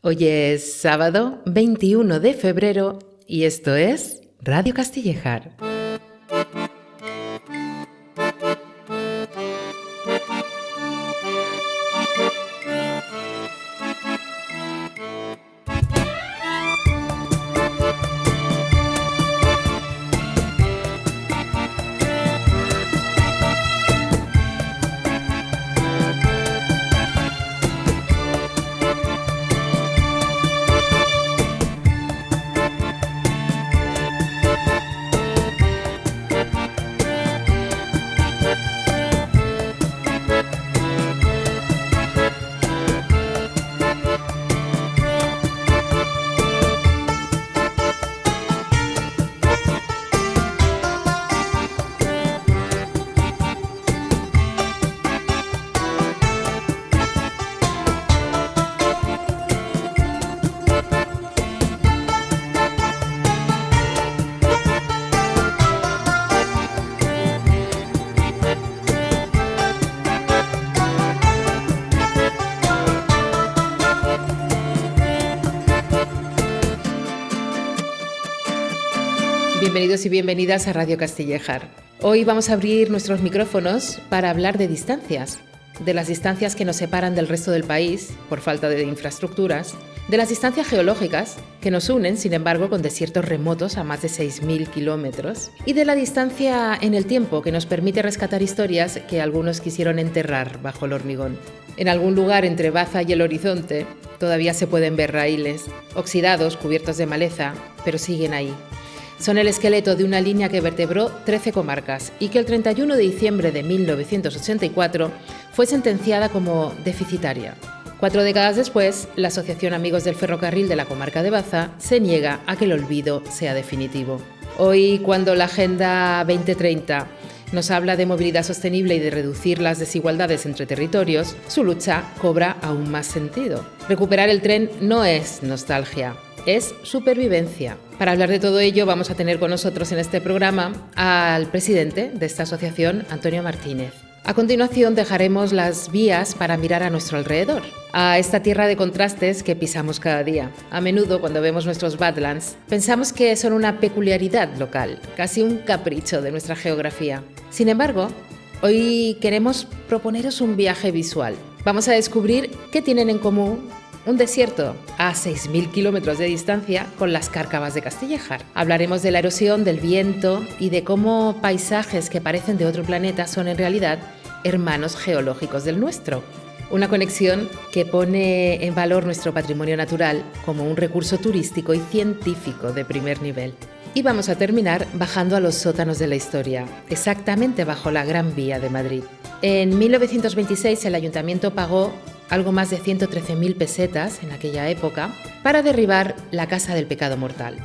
Hoy es sábado 21 de febrero y esto es Radio Castillejar. Bienvenidos y bienvenidas a Radio Castillejar. Hoy vamos a abrir nuestros micrófonos para hablar de distancias, de las distancias que nos separan del resto del país por falta de infraestructuras, de las distancias geológicas que nos unen, sin embargo, con desiertos remotos a más de 6.000 kilómetros, y de la distancia en el tiempo que nos permite rescatar historias que algunos quisieron enterrar bajo el hormigón. En algún lugar entre Baza y el horizonte todavía se pueden ver raíles, oxidados, cubiertos de maleza, pero siguen ahí. Son el esqueleto de una línea que vertebró 13 comarcas y que el 31 de diciembre de 1984 fue sentenciada como deficitaria. 4 décadas después, la Asociación Amigos del Ferrocarril de la comarca de Baza se niega a que el olvido sea definitivo. Hoy, cuando la Agenda 2030 nos habla de movilidad sostenible y de reducir las desigualdades entre territorios, su lucha cobra aún más sentido. Recuperar el tren no es nostalgia, es supervivencia. Para hablar de todo ello vamos a tener con nosotros en este programa al presidente de esta asociación, Antonio Martínez. A continuación dejaremos las vías para mirar a nuestro alrededor, a esta tierra de contrastes que pisamos cada día. A menudo, cuando vemos nuestros Badlands, pensamos que son una peculiaridad local, casi un capricho de nuestra geografía. Sin embargo, hoy queremos proponeros un viaje visual. Vamos a descubrir qué tienen en común un desierto a 6.000 kilómetros de distancia con las Cárcavas de Castillejar. Hablaremos de la erosión, del viento y de cómo paisajes que parecen de otro planeta son en realidad hermanos geológicos del nuestro. Una conexión que pone en valor nuestro patrimonio natural como un recurso turístico y científico de primer nivel. Y vamos a terminar bajando a los sótanos de la historia, exactamente bajo la Gran Vía de Madrid. En 1926 el ayuntamiento pagó algo más de 113.000 pesetas en aquella época para derribar la Casa del Pecado Mortal,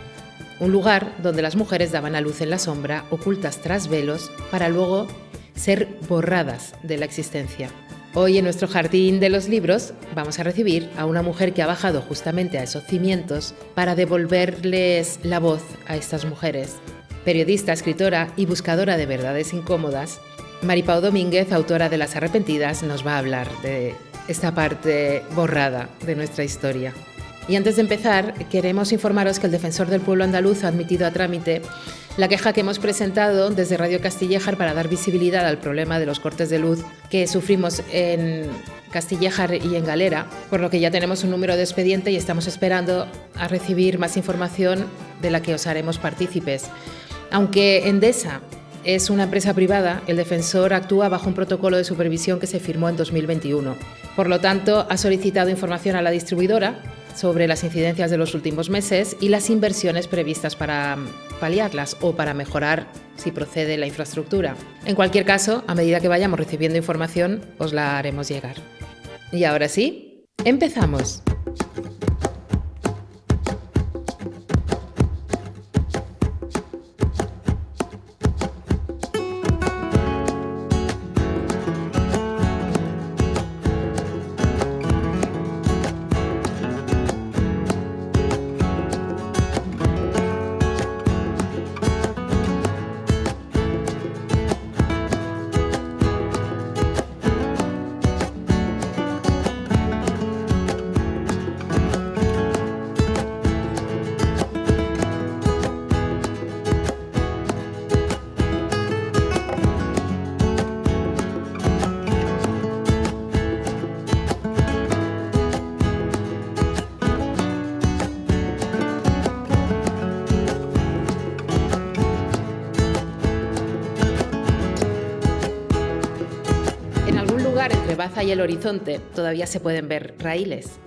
un lugar donde las mujeres daban a luz en la sombra, ocultas tras velos, para luego ser borradas de la existencia. Hoy en nuestro Jardín de los Libros vamos a recibir a una mujer que ha bajado justamente a esos cimientos para devolverles la voz a estas mujeres. Periodista, escritora y buscadora de verdades incómodas, Mari Pau Domínguez, autora de Las Arrepentidas, nos va a hablar de esta parte borrada de nuestra historia. Y antes de empezar, queremos informaros que el Defensor del Pueblo Andaluz ha admitido a trámite la queja que hemos presentado desde Radio Castillejar para dar visibilidad al problema de los cortes de luz que sufrimos en Castillejar y en Galera, por lo que ya tenemos un número de expediente y estamos esperando a recibir más información de la que os haremos partícipes. Aunque Endesa es una empresa privada, el defensor actúa bajo un protocolo de supervisión que se firmó en 2021. Por lo tanto, ha solicitado información a la distribuidora sobre las incidencias de los últimos meses y las inversiones previstas para paliarlas o para mejorar si procede la infraestructura. En cualquier caso, a medida que vayamos recibiendo información, os la haremos llegar. Y ahora sí, empezamos. Baja y el horizonte todavía se pueden ver raíles,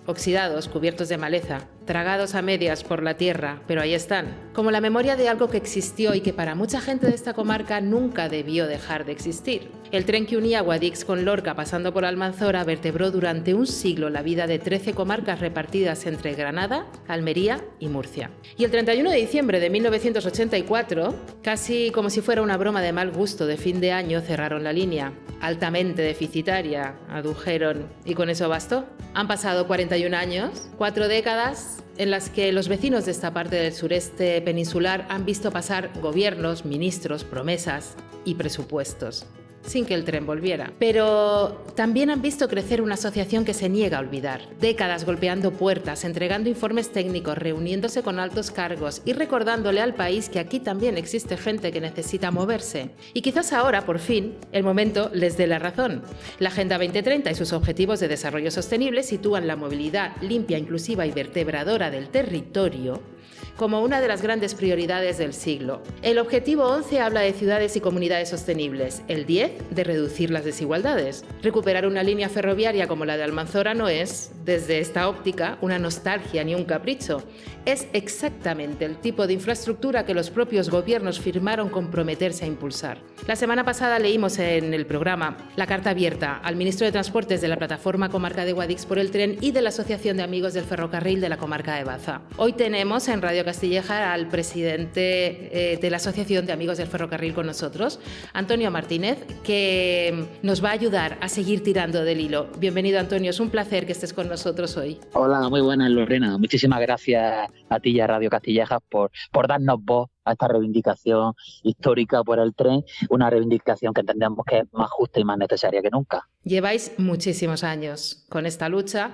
oxidados, cubiertos de maleza, tragados a medias por la tierra, pero ahí están, como la memoria de algo que existió y que para mucha gente de esta comarca nunca debió dejar de existir. El tren que unía Guadix con Lorca pasando por Almanzora vertebró durante un siglo la vida de 13 comarcas repartidas entre Granada, Almería y Murcia. Y el 31 de diciembre de 1984, casi como si fuera una broma de mal gusto de fin de año, cerraron la línea. Altamente deficitaria, adujeron, y con eso bastó. Han pasado 41 años, 4 décadas en las que los vecinos de esta parte del sureste peninsular han visto pasar gobiernos, ministros, promesas y presupuestos, sin que el tren volviera. Pero también han visto crecer una asociación que se niega a olvidar. Décadas golpeando puertas, entregando informes técnicos, reuniéndose con altos cargos y recordándole al país que aquí también existe gente que necesita moverse. Y quizás ahora, por fin, el momento les dé la razón. La Agenda 2030 y sus objetivos de desarrollo sostenible sitúan la movilidad limpia, inclusiva y vertebradora del territorio como una de las grandes prioridades del siglo. El objetivo 11 habla de ciudades y comunidades sostenibles, el 10 de reducir las desigualdades. Recuperar una línea ferroviaria como la de Almanzora no es, desde esta óptica, una nostalgia ni un capricho. Es exactamente el tipo de infraestructura que los propios gobiernos firmaron comprometerse a impulsar. La semana pasada leímos en el programa la carta abierta al ministro de Transportes de la Plataforma Comarca de Guadix por el Tren y de la Asociación de Amigos del Ferrocarril de la Comarca de Baza. Hoy tenemos en Radio Castillejar al presidente de la Asociación de Amigos del Ferrocarril con nosotros, Antonio Martínez, que nos va a ayudar a seguir tirando del hilo. Bienvenido, Antonio, es un placer que estés con nosotros hoy. Hola, muy buenas, Lorena. Muchísimas gracias a ti y a Radio Castillejas por darnos voz a esta reivindicación histórica por el tren, una reivindicación que entendemos que es más justa y más necesaria que nunca. Lleváis muchísimos años con esta lucha.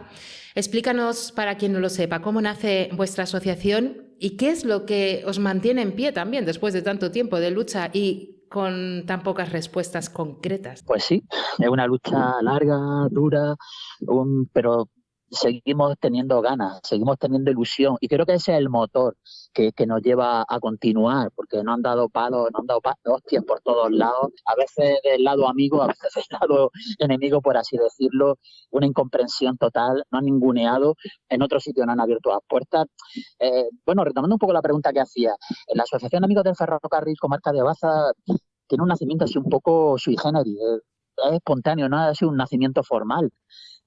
Explícanos, para quien no lo sepa, cómo nace vuestra asociación y qué es lo que os mantiene en pie también después de tanto tiempo de lucha y con tan pocas respuestas concretas. Pues sí, es una lucha larga, dura, pero seguimos teniendo ganas, seguimos teniendo ilusión y creo que ese es el motor que nos lleva a continuar, porque nos han dado palos, hostias por todos lados, a veces del lado amigo, a veces del lado enemigo, por así decirlo, una incomprensión total, nos han ninguneado, en otros sitios nos han abierto las puertas. Bueno, retomando un poco la pregunta que hacía, la Asociación Amigos del Ferrocarril Comarca de Baza tiene un nacimiento así un poco sui generis, es espontáneo, no ha sido un nacimiento formal.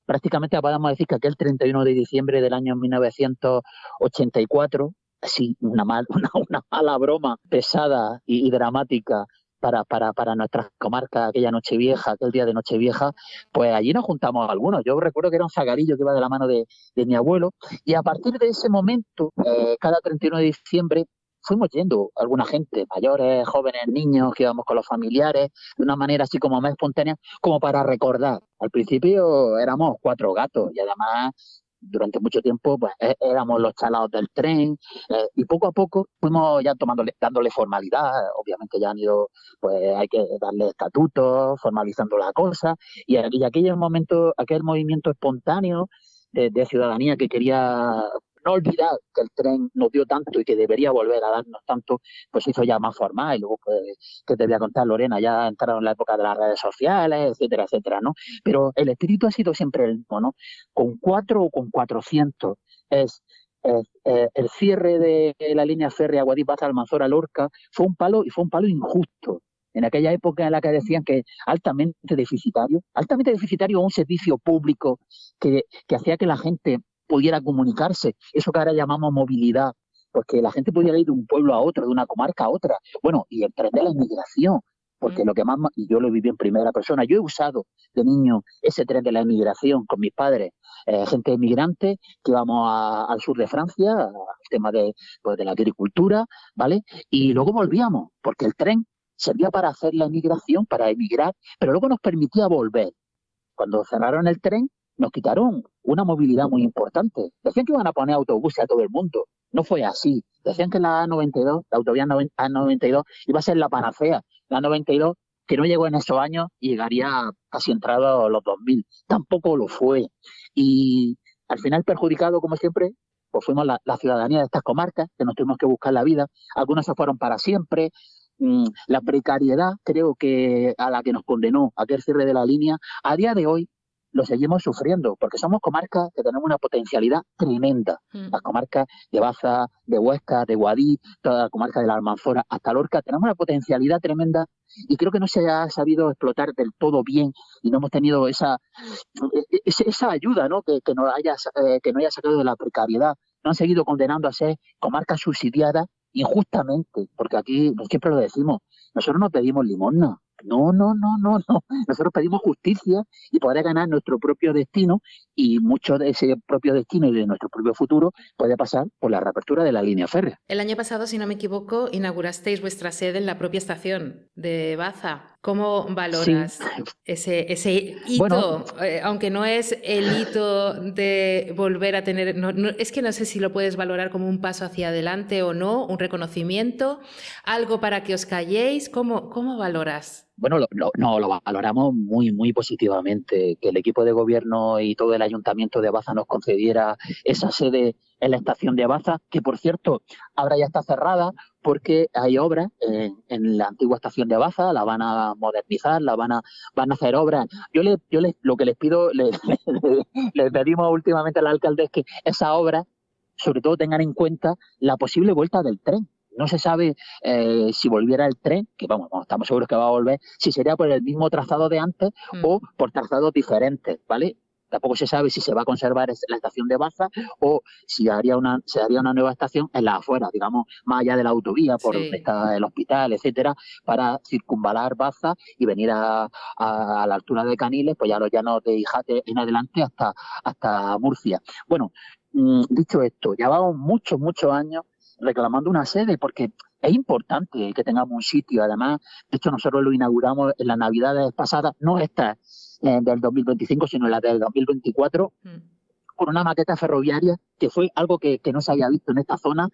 Prácticamente podemos decir que aquel 31 de diciembre del año 1984, así una mala broma pesada y dramática para nuestras comarcas, aquella Nochevieja, aquel día de Nochevieja, pues allí nos juntamos algunos. Yo recuerdo que era un zagarillo que iba de la mano de mi abuelo y a partir de ese momento, cada 31 de diciembre, fuimos yendo alguna gente, mayores, jóvenes, niños, que íbamos con los familiares, de una manera así como más espontánea, como para recordar. Al principio éramos 4 gatos y además durante mucho tiempo pues éramos los chalados del tren y poco a poco fuimos ya dándole formalidad. Obviamente ya han ido, pues hay que darle estatutos, formalizando la cosa y aquel movimiento espontáneo de ciudadanía que quería no olvidar que el tren nos dio tanto y que debería volver a darnos tanto, pues se hizo ya más formal. Y luego, pues, ¿qué te voy a contar, Lorena? Ya entraron en la época de las redes sociales, etcétera, etcétera, ¿no? Pero el espíritu ha sido siempre el mismo, ¿no? Con 4 o con 400 es el cierre de la línea férrea Guadix-Baza-Almanzora-Lorca fue un palo injusto. En aquella época en la que decían que altamente deficitario un servicio público que hacía que la gente pudiera comunicarse, eso que ahora llamamos movilidad, porque la gente pudiera ir de un pueblo a otro, de una comarca a otra. Bueno, y el tren de la inmigración, porque lo que más, y yo lo viví en primera persona, yo he usado de niño ese tren de la inmigración con mis padres, gente inmigrante que íbamos al sur de Francia, al tema de la agricultura, ¿vale? Y luego volvíamos, porque el tren servía para hacer la inmigración, para emigrar, pero luego nos permitía volver. Cuando cerraron el tren, nos quitaron una movilidad muy importante. Decían que iban a poner autobuses a todo el mundo. No fue así. Decían que la A92, la autovía A92, iba a ser la panacea. La A92, que no llegó en esos años y llegaría casi entrado los 2000. Tampoco lo fue. Y al final perjudicado, como siempre, pues fuimos la ciudadanía de estas comarcas, que nos tuvimos que buscar la vida. Algunos se fueron para siempre. La precariedad, creo que a la que nos condenó aquel cierre de la línea, a día de hoy, lo seguimos sufriendo, porque somos comarcas que tenemos una potencialidad tremenda. Las comarcas de Baza, de Huesca, de Guadix, toda la comarca de la Almanzora, hasta Lorca, tenemos una potencialidad tremenda y creo que no se ha sabido explotar del todo bien y no hemos tenido esa ayuda, ¿no? Que nos haya sacado de la precariedad. No han seguido condenando a ser comarcas subsidiadas injustamente, porque aquí siempre lo decimos, nosotros no pedimos limosna. No, no, no, no, no. Nosotros pedimos justicia y poder ganar nuestro propio destino, y mucho de ese propio destino y de nuestro propio futuro puede pasar por la reapertura de la línea férrea. El año pasado, si no me equivoco, inaugurasteis vuestra sede en la propia estación de Baza. ¿Cómo valoras Sí. ese hito? Bueno, aunque no es el hito de volver a tener... es que no sé si lo puedes valorar como un paso hacia adelante o no, un reconocimiento, algo para que os calléis. ¿Cómo valoras? Bueno, lo valoramos muy, muy positivamente. Que el equipo de gobierno y todo el ayuntamiento de Baza nos concediera esa sede en la estación de Baza, que por cierto ahora ya está cerrada porque hay obras en la antigua estación de Baza, la van a modernizar, van a hacer obras. Lo que les pido, les pedimos últimamente al alcalde es que esa obra, sobre todo, tengan en cuenta la posible vuelta del tren. No se sabe si volviera el tren, que vamos, estamos seguros que va a volver, si sería por el mismo trazado de antes o por trazados diferentes, ¿vale? Tampoco se sabe si se va a conservar la estación de Baza o si se haría una nueva estación en las afueras, digamos, más allá de la autovía, por donde está el hospital, etcétera, para circunvalar Baza y venir a la altura de Caniles, pues ya los llanos de Ijate en adelante hasta Murcia. Bueno, dicho esto, llevamos muchos, muchos años reclamando una sede, porque es importante que tengamos un sitio. Además, de hecho, nosotros lo inauguramos en las Navidades pasadas, no esta del 2025, sino la del 2024, con una maqueta ferroviaria que fue algo que no se había visto en esta zona.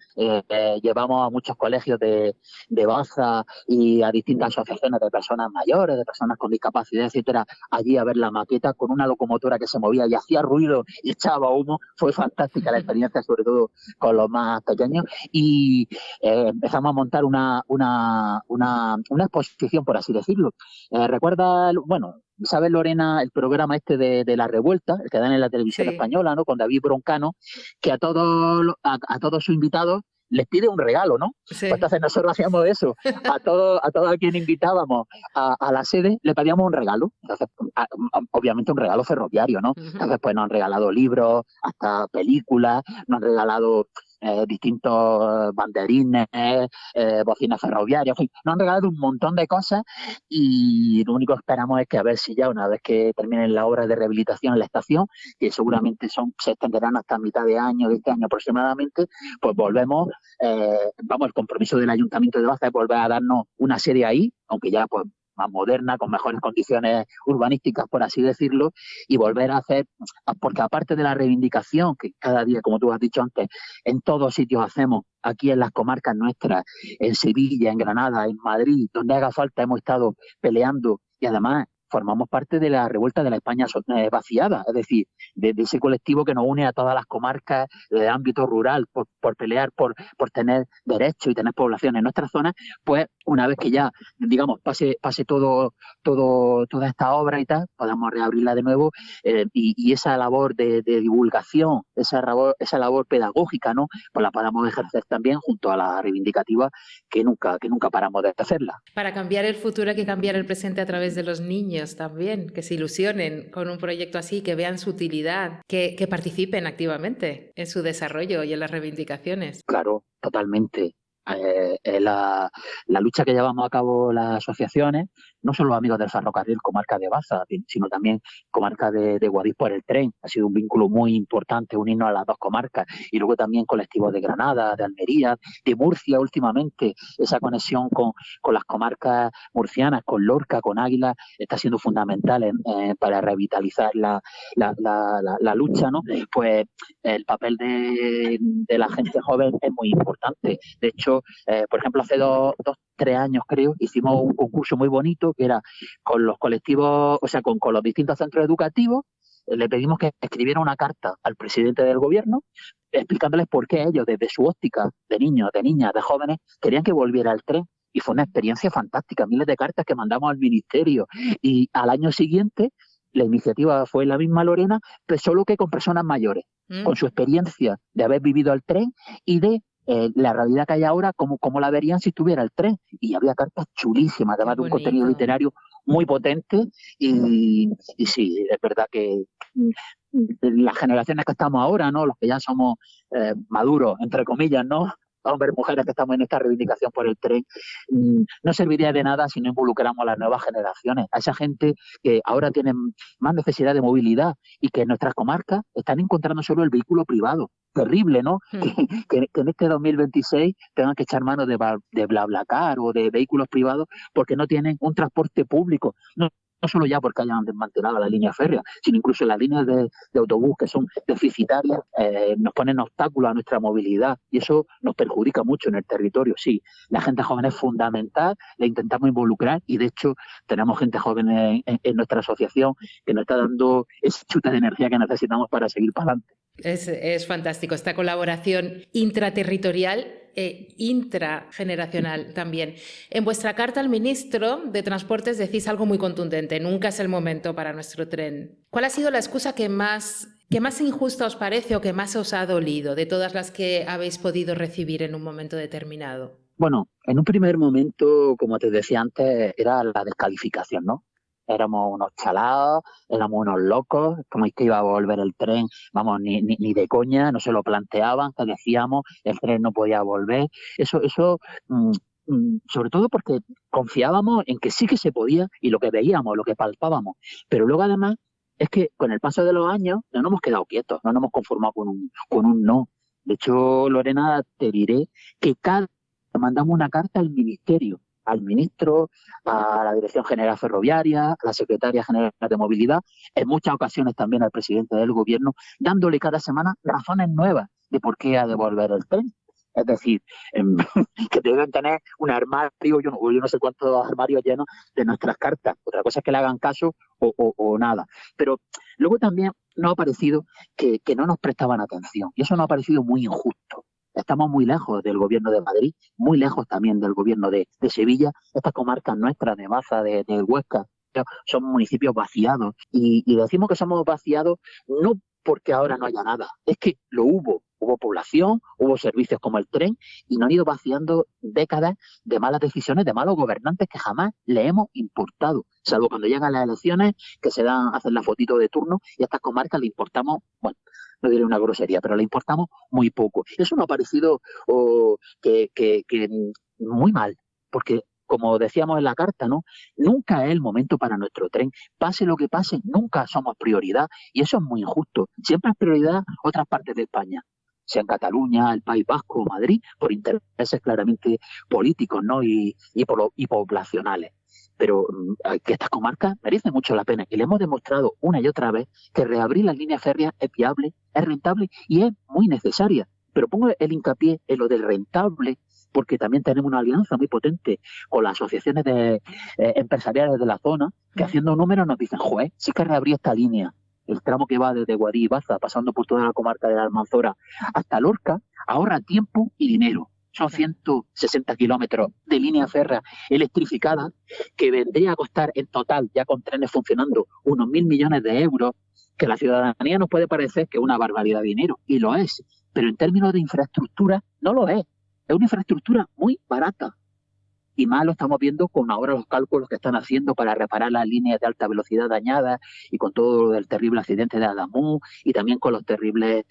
Llevamos a muchos colegios de Baza y a distintas asociaciones de personas mayores, de personas con discapacidad, etcétera, allí a ver la maqueta con una locomotora que se movía y hacía ruido y echaba humo. Fue fantástica la experiencia, sobre todo con los más pequeños, y empezamos a montar una exposición, por así decirlo. ¿Recuerda, bueno, ¿sabes, Lorena, el programa este de La Revuelta, el que dan en la televisión española, ¿no? Con David Broncano, que a todos sus invitados les pide un regalo, ¿no? Sí. Pues entonces nosotros hacíamos eso. A todo a quien invitábamos a la sede le pedíamos un regalo. Entonces, obviamente un regalo ferroviario, ¿no? Entonces, pues nos han regalado libros, hasta películas, nos han regalado distintos banderines, bocinas ferroviarias, en fin, nos han regalado un montón de cosas, y lo único que esperamos es que a ver si ya una vez que terminen las obras de rehabilitación en la estación, que seguramente se extenderán hasta mitad de este año aproximadamente, pues volvemos, el compromiso del Ayuntamiento de Baza es volver a darnos una sede ahí, aunque ya pues más moderna, con mejores condiciones urbanísticas, por así decirlo, y volver a hacer, porque aparte de la reivindicación que cada día, como tú has dicho antes, en todos sitios hacemos, aquí en las comarcas nuestras, en Sevilla, en Granada, en Madrid, donde haga falta hemos estado peleando, y además formamos parte de la revuelta de la España vaciada, es decir, de ese colectivo que nos une a todas las comarcas del ámbito rural por pelear por tener derechos y tener población en nuestras zonas. Pues una vez que ya, digamos, pase toda esta obra y tal, podamos reabrirla de nuevo, y esa labor de divulgación, esa labor pedagógica, ¿no? Pues la podamos ejercer también junto a la reivindicativa que nunca paramos de hacerla. Para cambiar el futuro hay que cambiar el presente a través de los niños también, que se ilusionen con un proyecto así, que vean su utilidad, que participen activamente en su desarrollo y en las reivindicaciones. Claro, totalmente. La lucha que llevamos a cabo las asociaciones, no solo amigos del ferrocarril comarca de Baza, sino también comarca de Guadix por el tren, ha sido un vínculo muy importante unirnos a las dos comarcas, y luego también colectivos de Granada, de Almería, de Murcia últimamente. Esa conexión con las comarcas murcianas, con Lorca, con Águila, está siendo fundamental para revitalizar la lucha, ¿no? Pues el papel de la gente joven es muy importante. De hecho, por ejemplo, hace 3 años, creo, hicimos un concurso muy bonito que era con los colectivos, o sea, con los distintos centros educativos. Le pedimos que escribiera una carta al presidente del gobierno explicándoles por qué ellos, desde su óptica de niños, de niñas, de jóvenes, querían que volviera el tren. Y fue una experiencia fantástica, miles de cartas que mandamos al ministerio. Y al año siguiente la iniciativa fue la misma Lorena, pero solo que con personas mayores, con su experiencia de haber vivido el tren y de la realidad que hay ahora, cómo la verían si estuviera el tren. Y había cartas chulísimas, Qué además de un contenido bonito. literario muy potente. Y sí, es verdad que las generaciones que estamos ahora, ¿no? Los que ya somos maduros, entre comillas, ¿no? Hombres, mujeres que estamos en esta reivindicación por el tren, no serviría de nada si no involucramos a las nuevas generaciones, a esa gente que ahora tiene más necesidad de movilidad y que en nuestras comarcas están encontrando solo el vehículo privado. Terrible, ¿no? Que en este 2026 tengan que echar mano de BlaBlaCar o de vehículos privados porque no tienen un transporte público. No solo ya porque hayan desmantelado la línea férrea, sino incluso las líneas de autobús que son deficitarias, nos ponen obstáculos a nuestra movilidad y eso nos perjudica mucho en el territorio. Sí, la gente joven es fundamental, la intentamos involucrar y de hecho tenemos gente joven en nuestra asociación que nos está dando ese chute de energía que necesitamos para seguir para adelante. Es fantástico esta colaboración intraterritorial e intrageneracional también. En vuestra carta al ministro de Transportes decís algo muy contundente: nunca es el momento para nuestro tren. ¿Cuál ha sido la excusa que más injusta os parece o que más os ha dolido de todas las que habéis podido recibir en un momento determinado? Bueno, en un primer momento, como te decía antes, era la descalificación, ¿no? Éramos unos chalados, éramos unos locos, como es que iba a volver el tren, vamos, ni de coña, no se lo planteaban, que decíamos, el tren no podía volver. Eso sobre todo porque confiábamos en que sí que se podía y lo que veíamos, lo que palpábamos. Pero luego además es que con el paso de los años no nos hemos quedado quietos, no nos hemos conformado con un no. De hecho, Lorena, te diré que mandamos una carta al ministerio, al ministro, a la Dirección General Ferroviaria, a la Secretaria General de Movilidad, en muchas ocasiones también al presidente del gobierno, dándole cada semana razones nuevas de por qué ha de volver el tren. Es decir, que deben tener un armario, yo no sé cuántos armarios llenos de nuestras cartas. Otra cosa es que le hagan caso o nada. Pero luego también nos ha parecido que no nos prestaban atención y eso nos ha parecido muy injusto. Estamos muy lejos del gobierno de Madrid, muy lejos también del gobierno de Sevilla. Estas comarcas nuestras, de Baza, de Huesca, son municipios vaciados. Y decimos que somos vaciados no porque ahora no haya nada, es que lo hubo. Hubo población, hubo servicios como el tren y nos han ido vaciando décadas de malas decisiones, de malos gobernantes que jamás le hemos importado, salvo cuando llegan las elecciones, que se dan, hacen la fotito de turno y a estas comarcas le importamos, bueno, no diré una grosería, pero le importamos muy poco. Eso nos ha parecido que muy mal, porque como decíamos en la carta, ¿no? Nunca es el momento para nuestro tren. Pase lo que pase, nunca somos prioridad y eso es muy injusto. Siempre es prioridad otras partes de España, sea en Cataluña, el País Vasco o Madrid, por intereses claramente políticos, ¿no? y poblacionales. Pero que estas comarcas merecen mucho la pena y le hemos demostrado una y otra vez que reabrir las líneas férreas es viable, es rentable y es muy necesaria. Pero pongo el hincapié en lo del rentable porque también tenemos una alianza muy potente con las asociaciones empresariales de la zona que haciendo números nos dicen, joder, sí que reabrir esta línea, el tramo que va desde Guadí y Baza, pasando por toda la comarca de la Almanzora hasta Lorca, ahorra tiempo y dinero. Son 160 kilómetros de línea férrea electrificada que vendría a costar en total, ya con trenes funcionando, unos 1.000 millones de euros, que a la ciudadanía nos puede parecer que es una barbaridad de dinero, y lo es, pero en términos de infraestructura no lo es. Es una infraestructura muy barata. Y más lo estamos viendo con ahora los cálculos que están haciendo para reparar las líneas de alta velocidad dañadas y con todo el terrible accidente de Adamú y también con los terribles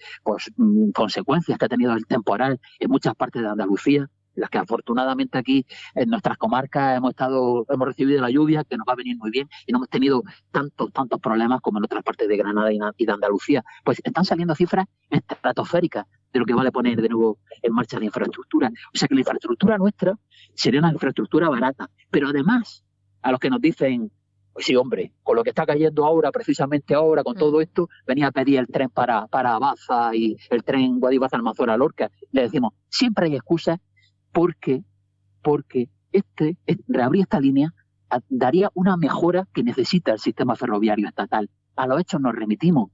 consecuencias que ha tenido el temporal en muchas partes de Andalucía, las que afortunadamente aquí en nuestras comarcas hemos recibido la lluvia que nos va a venir muy bien y no hemos tenido tantos problemas como en otras partes de Granada y de Andalucía. Pues están saliendo cifras estratosféricas de lo que vale poner de nuevo en marcha la infraestructura. O sea que la infraestructura nuestra sería una infraestructura barata. Pero además, a los que nos dicen, pues sí, hombre, con lo que está cayendo ahora, precisamente ahora, con todo esto, venía a pedir el tren para Baza y el tren Guadix-Baza Almanzora Lorca. Le decimos, siempre hay excusas porque reabrir esta línea daría una mejora que necesita el sistema ferroviario estatal. A los hechos nos remitimos.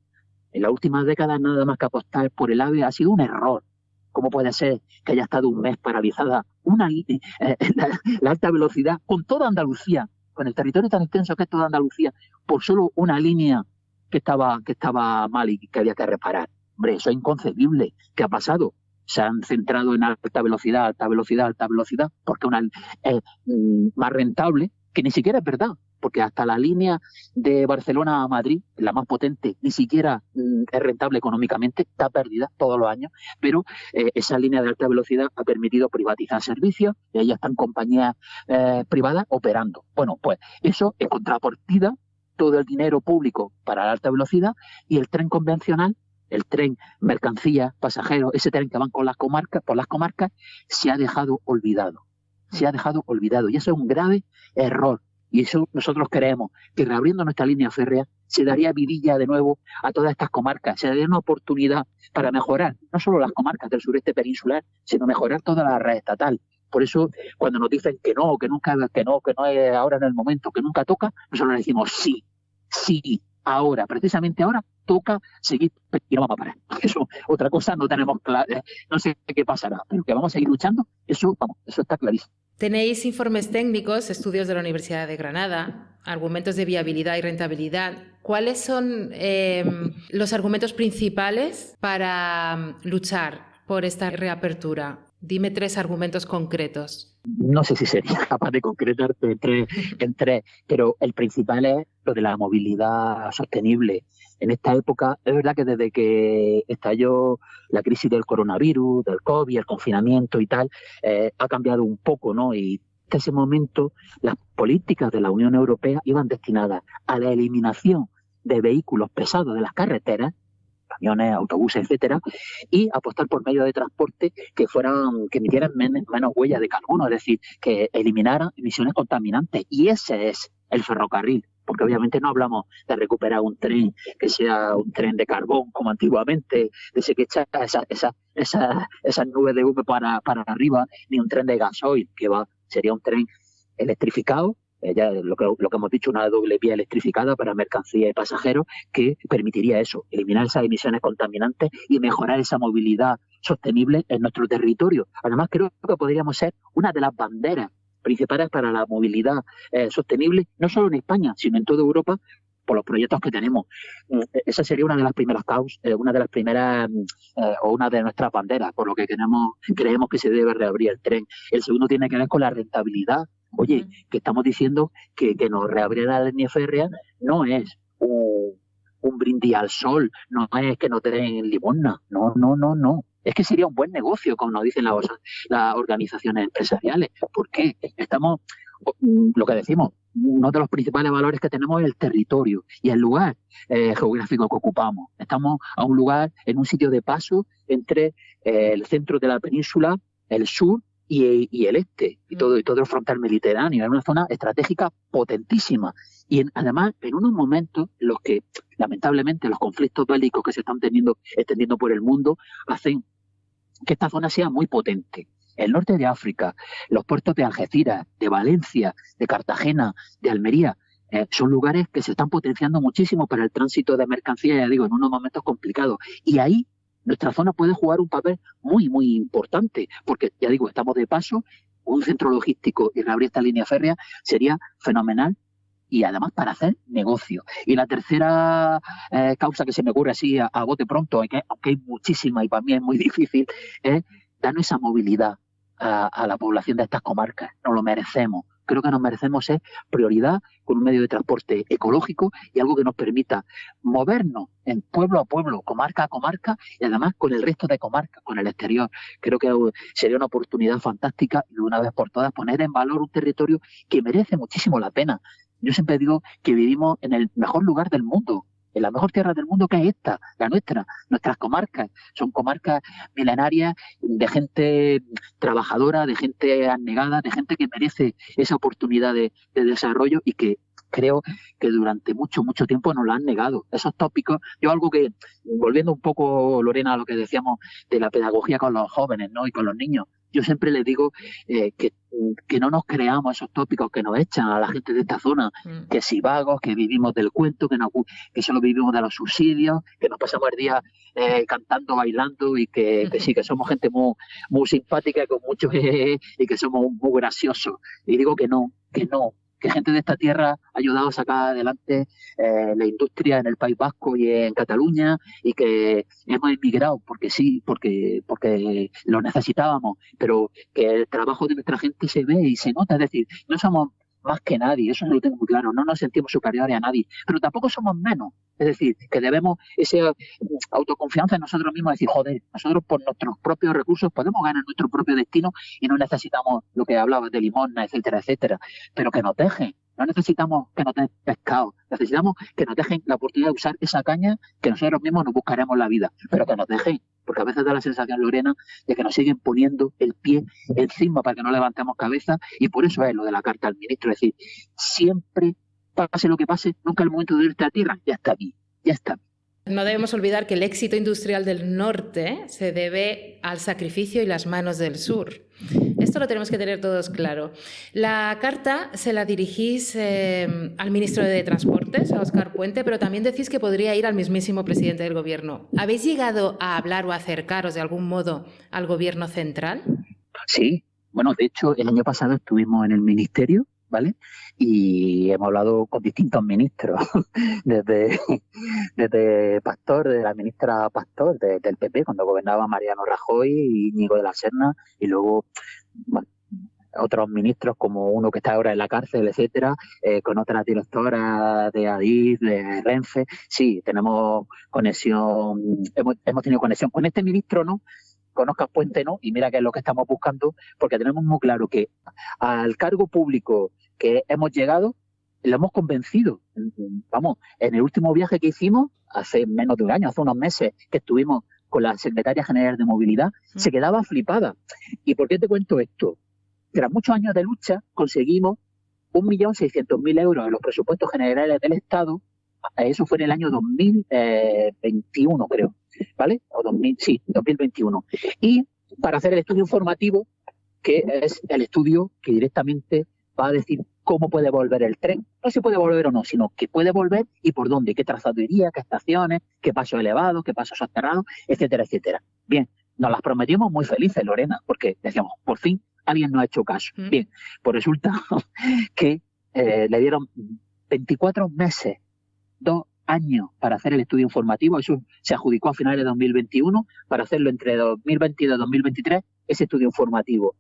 En las últimas décadas nada más que apostar por el AVE ha sido un error. ¿Cómo puede ser que haya estado un mes paralizada la alta velocidad con toda Andalucía con el territorio tan extenso que es toda Andalucía, por solo una línea que estaba mal y que había que reparar. Hombre, eso es inconcebible. ¿Qué ha pasado? Se han centrado en alta velocidad, alta velocidad, alta velocidad, porque una es más rentable, que ni siquiera es verdad, porque hasta la línea de Barcelona a Madrid, la más potente, ni siquiera es rentable económicamente, está perdida todos los años, pero esa línea de alta velocidad ha permitido privatizar servicios, y ahí ya están compañías privadas operando. Bueno, pues eso en contrapartida, todo el dinero público para la alta velocidad y el tren convencional, el tren mercancía, pasajeros, ese tren que van con por las comarcas, se ha dejado olvidado. Se ha dejado olvidado y eso es un grave error. Y eso nosotros creemos que reabriendo nuestra línea férrea se daría vidilla de nuevo a todas estas comarcas, se daría una oportunidad para mejorar no solo las comarcas del sureste peninsular, sino mejorar toda la red estatal. Por eso, cuando nos dicen que no es ahora en el momento, que nunca toca, nosotros le decimos sí, ahora, precisamente ahora, toca seguir y no vamos a parar. Eso, otra cosa no tenemos claro, no sé qué pasará, pero que vamos a seguir luchando, eso está clarísimo. Tenéis informes técnicos, estudios de la Universidad de Granada, argumentos de viabilidad y rentabilidad. ¿Cuáles son los argumentos principales para luchar por esta reapertura? Dime 3 argumentos concretos. No sé si sería capaz de concretarte en tres, pero el principal es lo de la movilidad sostenible. En esta época, es verdad que desde que estalló la crisis del coronavirus, del COVID, el confinamiento y tal, ha cambiado un poco, ¿no? Y hasta ese momento las políticas de la Unión Europea iban destinadas a la eliminación de vehículos pesados de las carreteras, camiones, autobuses, etcétera, y apostar por medios de transporte que emitieran menos huellas de carbono, es decir, que eliminaran emisiones contaminantes. Y ese es el ferrocarril, porque obviamente no hablamos de recuperar un tren que sea un tren de carbón como antiguamente, de ese que echa esas nubes de humo para arriba, ni un tren de gasoil, sería un tren electrificado, ya lo que hemos dicho, una doble vía electrificada para mercancía y pasajeros que permitiría eso, eliminar esas emisiones contaminantes y mejorar esa movilidad sostenible en nuestro territorio. Además, creo que podríamos ser una de las banderas principales para la movilidad sostenible, no solo en España, sino en toda Europa, por los proyectos que tenemos. Esa sería una de las primeras o una de nuestras banderas, por lo que creemos que se debe reabrir el tren. El segundo tiene que ver con la rentabilidad. Oye, que estamos diciendo que nos reabriera la línea férrea no es un brindis al sol, no es que nos den limosna, no. Es que sería un buen negocio, como nos dicen las organizaciones empresariales. ¿Por qué? Lo que decimos, uno de los principales valores que tenemos es el territorio y el lugar geográfico que ocupamos. Estamos en un sitio de paso entre el centro de la península, el sur y el este, y todo el frontal mediterráneo. Es una zona estratégica potentísima. Y además, en unos momentos en los que, lamentablemente, los conflictos bélicos que se están extendiendo por el mundo hacen que esta zona sea muy potente. El norte de África, los puertos de Algeciras, de Valencia, de Cartagena, de Almería, son lugares que se están potenciando muchísimo para el tránsito de mercancías, ya digo, en unos momentos complicados. Y ahí nuestra zona puede jugar un papel muy, muy importante, porque, ya digo, estamos de paso, un centro logístico y reabrir esta línea férrea sería fenomenal y además para hacer negocio. Y la tercera causa que se me ocurre así a bote pronto, aunque hay muchísima y para mí es muy difícil, es darnos esa movilidad a la población de estas comarcas. Nos lo merecemos. Creo que nos merecemos prioridad con un medio de transporte ecológico y algo que nos permita movernos en pueblo a pueblo, comarca a comarca y además con el resto de comarcas, con el exterior. Creo que sería una oportunidad fantástica y de una vez por todas poner en valor un territorio que merece muchísimo la pena. Yo siempre digo que vivimos en el mejor lugar del mundo, en la mejor tierra del mundo, que es esta, la nuestra. Nuestras comarcas son comarcas milenarias de gente trabajadora, de gente abnegada, de gente que merece esa oportunidad de desarrollo y que creo que durante mucho, mucho tiempo nos lo han negado. Esos tópicos, algo que, volviendo un poco, Lorena, a lo que decíamos de la pedagogía con los jóvenes, ¿no? Y con los niños, yo siempre les digo que no nos creamos esos tópicos que nos echan a la gente de esta zona, que si vagos, que vivimos del cuento, que solo vivimos de los subsidios, que nos pasamos el día cantando, bailando y que sí, que somos gente muy, muy simpática, con mucho y que somos muy graciosos. Y digo que no, que gente de esta tierra ha ayudado a sacar adelante la industria en el País Vasco y en Cataluña, y que hemos emigrado porque sí, porque lo necesitábamos, pero que el trabajo de nuestra gente se ve y se nota. Es decir, no somos más que nadie, eso lo tengo muy claro, no nos sentimos superiores a nadie, pero tampoco somos menos. Es decir, que debemos esa autoconfianza en nosotros mismos, decir, joder, nosotros por nuestros propios recursos podemos ganar nuestro propio destino y no necesitamos lo que hablabas de limosna, etcétera, etcétera, pero que nos dejen. No necesitamos que nos den pescado, necesitamos que nos dejen la oportunidad de usar esa caña, que nosotros mismos nos buscaremos la vida, pero que nos dejen, porque a veces da la sensación, Lorena, de que nos siguen poniendo el pie encima para que no levantemos cabeza, y por eso es lo de la carta al ministro. Es decir, siempre, pase lo que pase, nunca el momento de irte a tierra, ya está aquí, ya está. No debemos olvidar que el éxito industrial del norte se debe al sacrificio y las manos del sur. Esto lo tenemos que tener todos claro. La carta se la dirigís al ministro de Transportes, a Óscar Puente, pero también decís que podría ir al mismísimo presidente del gobierno. ¿Habéis llegado a hablar o acercaros de algún modo al gobierno central? Sí, bueno, de hecho, el año pasado estuvimos en el ministerio, ¿vale? Y hemos hablado con distintos ministros, desde Pastor, de la ministra Pastor, del PP, cuando gobernaba Mariano Rajoy y Íñigo de la Serna, y luego, bueno, otros ministros como uno que está ahora en la cárcel, etcétera, con otras directoras de Adif, de Renfe. Sí, tenemos conexión, hemos tenido conexión con este ministro, ¿no? Con Óscar Puente, ¿no? Y mira qué es lo que estamos buscando, porque tenemos muy claro que al cargo público que hemos llegado, lo hemos convencido. Vamos, en el último viaje que hicimos, hace menos de un año, hace unos meses, que estuvimos con la secretaria general de Movilidad, se quedaba flipada. ¿Y por qué te cuento esto? Tras muchos años de lucha, conseguimos 1.600.000 euros en los presupuestos generales del Estado. Eso fue en el año 2021, creo, ¿vale? O 2021. Y para hacer el estudio informativo, que es el estudio que directamente va a decir cómo puede volver el tren. No si puede volver o no, sino que puede volver y por dónde, qué trazado iría, qué estaciones, qué pasos elevados, qué pasos soterrados, etcétera, etcétera. Bien, nos las prometimos muy felices, Lorena, porque decíamos, por fin alguien nos ha hecho caso. Bien, pues resulta que le dieron 24 meses, 2 años para hacer el estudio informativo. Eso se adjudicó a finales de 2021 para hacerlo entre 2022 y 2023, ese estudio informativo.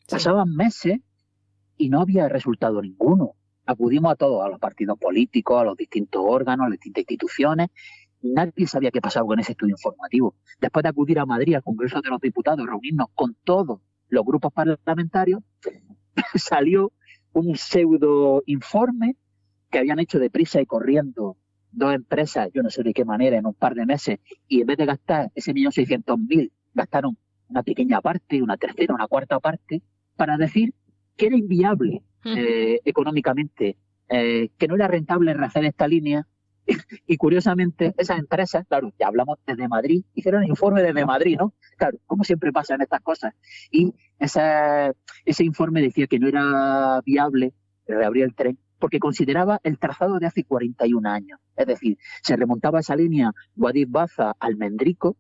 Sí. Pasaban meses y no había resultado ninguno. Acudimos a todos, a los partidos políticos, a los distintos órganos, a las distintas instituciones. Nadie sabía qué pasaba con ese estudio informativo. Después de acudir a Madrid, al Congreso de los Diputados, reunirnos con todos los grupos parlamentarios, salió un pseudo informe que habían hecho deprisa y corriendo 2 empresas, yo no sé de qué manera, en un par de meses, y en vez de gastar ese 1.600.000, gastaron una pequeña parte, una tercera, una cuarta parte, para decir que era inviable económicamente, que no era rentable rehacer esta línea. Y curiosamente, esas empresas, claro, ya hablamos desde Madrid, hicieron el informe desde Madrid, ¿no? Claro, como siempre pasa en estas cosas. Y ese informe decía que no era viable reabrir el tren, porque consideraba el trazado de hace 41 años. Es decir, se remontaba esa línea Guadix-Baza-Almendrico,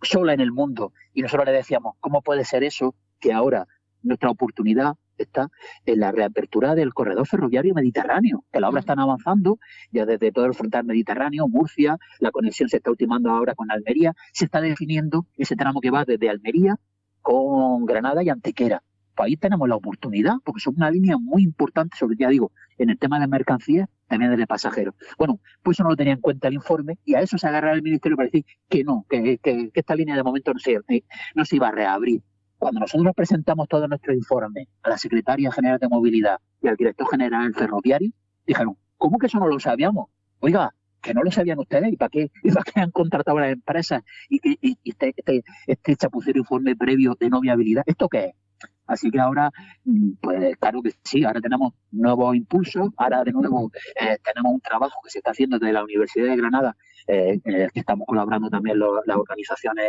sola en el mundo. Y nosotros le decíamos, ¿cómo puede ser eso que ahora nuestra oportunidad está en la reapertura del corredor ferroviario mediterráneo, que la obra están avanzando ya desde todo el frontal mediterráneo, Murcia, la conexión se está ultimando ahora con Almería, se está definiendo ese tramo que va desde Almería con Granada y Antequera. Pues ahí tenemos la oportunidad, porque son una línea muy importante, sobre, ya digo, en el tema de mercancías, también de pasajeros. Bueno, pues eso no lo tenía en cuenta el informe, y a eso se agarra el Ministerio para decir que no, que esta línea de momento no se iba a reabrir. Cuando nosotros presentamos todo nuestro informe a la Secretaria General de Movilidad y al Director General Ferroviario, dijeron, ¿cómo que eso no lo sabíamos? Oiga, que no lo sabían ustedes, ¿y para qué han contratado a las empresas? Y este chapucero informe previo de no viabilidad, ¿esto qué es? Así que ahora, pues claro que sí, ahora tenemos nuevos impulsos, ahora de nuevo tenemos un trabajo que se está haciendo desde la Universidad de Granada, en el que estamos colaborando también las organizaciones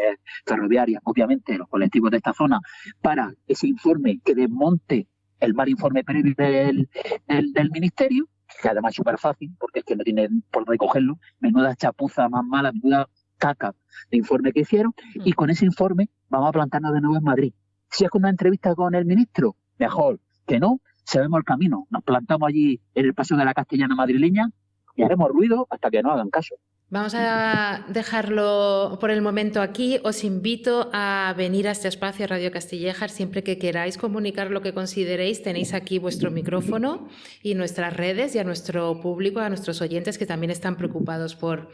ferroviarias, obviamente los colectivos de esta zona, para ese informe que desmonte el mal informe previo del Ministerio, que además es súper fácil, porque es que no tiene por dónde cogerlo, menuda chapuza más mala, menuda caca de informe que hicieron, y con ese informe vamos a plantarnos de nuevo en Madrid. Si es con una entrevista con el ministro, mejor. Que no, sabemos el camino. Nos plantamos allí en el Paseo de la Castellana madrileña y haremos ruido hasta que no hagan caso. Vamos a dejarlo por el momento aquí. Os invito a venir a este espacio Radio Castillejar siempre que queráis comunicar lo que consideréis. Tenéis aquí vuestro micrófono y nuestras redes, y a nuestro público, a nuestros oyentes que también están preocupados por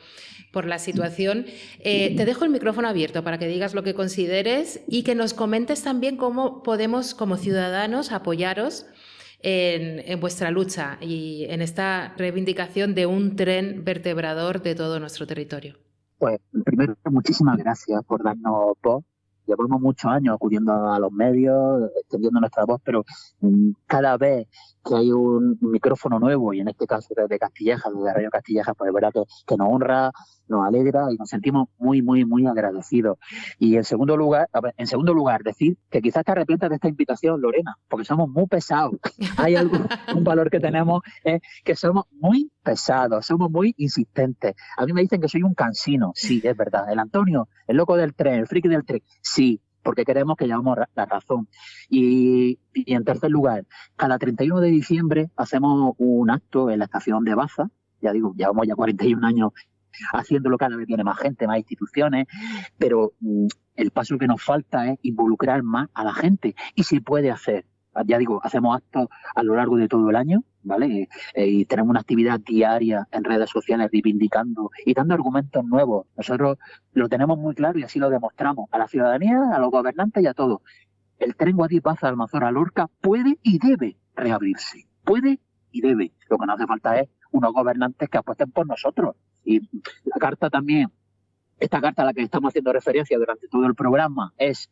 la situación. Te dejo el micrófono abierto para que digas lo que consideres y que nos comentes también cómo podemos, como ciudadanos, apoyaros en vuestra lucha y en esta reivindicación de un tren vertebrador de todo nuestro territorio. Pues primero, muchísimas gracias por darnos voz. Llevamos muchos años acudiendo a los medios, extendiendo nuestra voz, pero cada vez que hay un micrófono nuevo, y en este caso desde Castilleja, desde Radio Castilleja, pues es verdad que nos honra, nos alegra y nos sentimos muy, muy, muy agradecidos. Y en segundo lugar, decir que quizás te arrepientas de esta invitación, Lorena, porque somos muy pesados. Hay un valor que tenemos, es que somos muy pesados, somos muy insistentes. A mí me dicen que soy un cansino. Sí, es verdad. El Antonio, el loco del tren, el friki del tren, sí, porque queremos que llevamos la razón. Y en tercer lugar, cada 31 de diciembre hacemos un acto en la estación de Baza. Ya digo, llevamos ya 41 años haciéndolo, cada vez tiene más gente, más instituciones, pero el paso que nos falta es involucrar más a la gente, y se puede hacer. Ya digo, hacemos actos a lo largo de todo el año, ¿vale? Y tenemos una actividad diaria en redes sociales reivindicando y dando argumentos nuevos. Nosotros lo tenemos muy claro y así lo demostramos a la ciudadanía, a los gobernantes y a todos. El tren Guadix-Baza-Almanzora-Lorca puede y debe reabrirse. Puede y debe. Lo que nos hace falta es unos gobernantes que apuesten por nosotros. Y la carta también, esta carta a la que estamos haciendo referencia durante todo el programa, es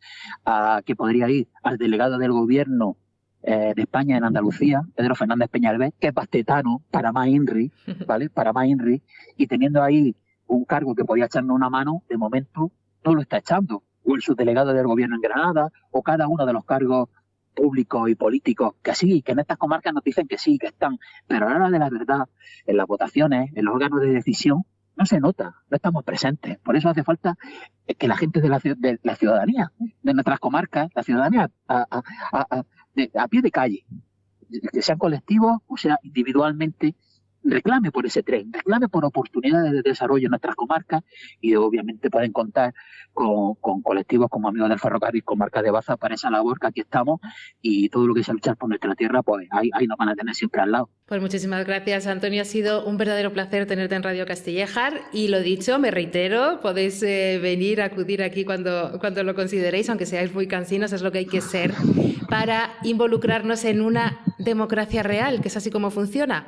que podría ir al delegado del gobierno de España en Andalucía, Pedro Fernández Peñalver, que es bastetano, para más INRI, ¿vale? Para más INRI, y teniendo ahí un cargo que podía echarnos una mano, de momento no lo está echando. O el subdelegado del gobierno en Granada, o cada uno de los cargos públicos y políticos que sí, que en estas comarcas nos dicen que sí, que están, pero a la hora de la verdad, en las votaciones, en los órganos de decisión, no se nota, no estamos presentes. Por eso hace falta que la gente de la ciudadanía, de nuestras comarcas, la ciudadanía a pie de calle, que sean colectivos o sea individualmente, reclame por ese tren, reclame por oportunidades de desarrollo en nuestras comarcas, y obviamente pueden contar con colectivos como Amigos del Ferrocarril, Comarca de Baza, para esa labor que aquí estamos, y todo lo que sea luchar por nuestra tierra, pues ahí nos van a tener siempre al lado. Pues muchísimas gracias, Antonio. Ha sido un verdadero placer tenerte en Radio Castillejar, y lo dicho, me reitero, podéis venir, acudir aquí cuando lo consideréis, aunque seáis muy cansinos, es lo que hay que ser para involucrarnos en una democracia real, que es así como funciona.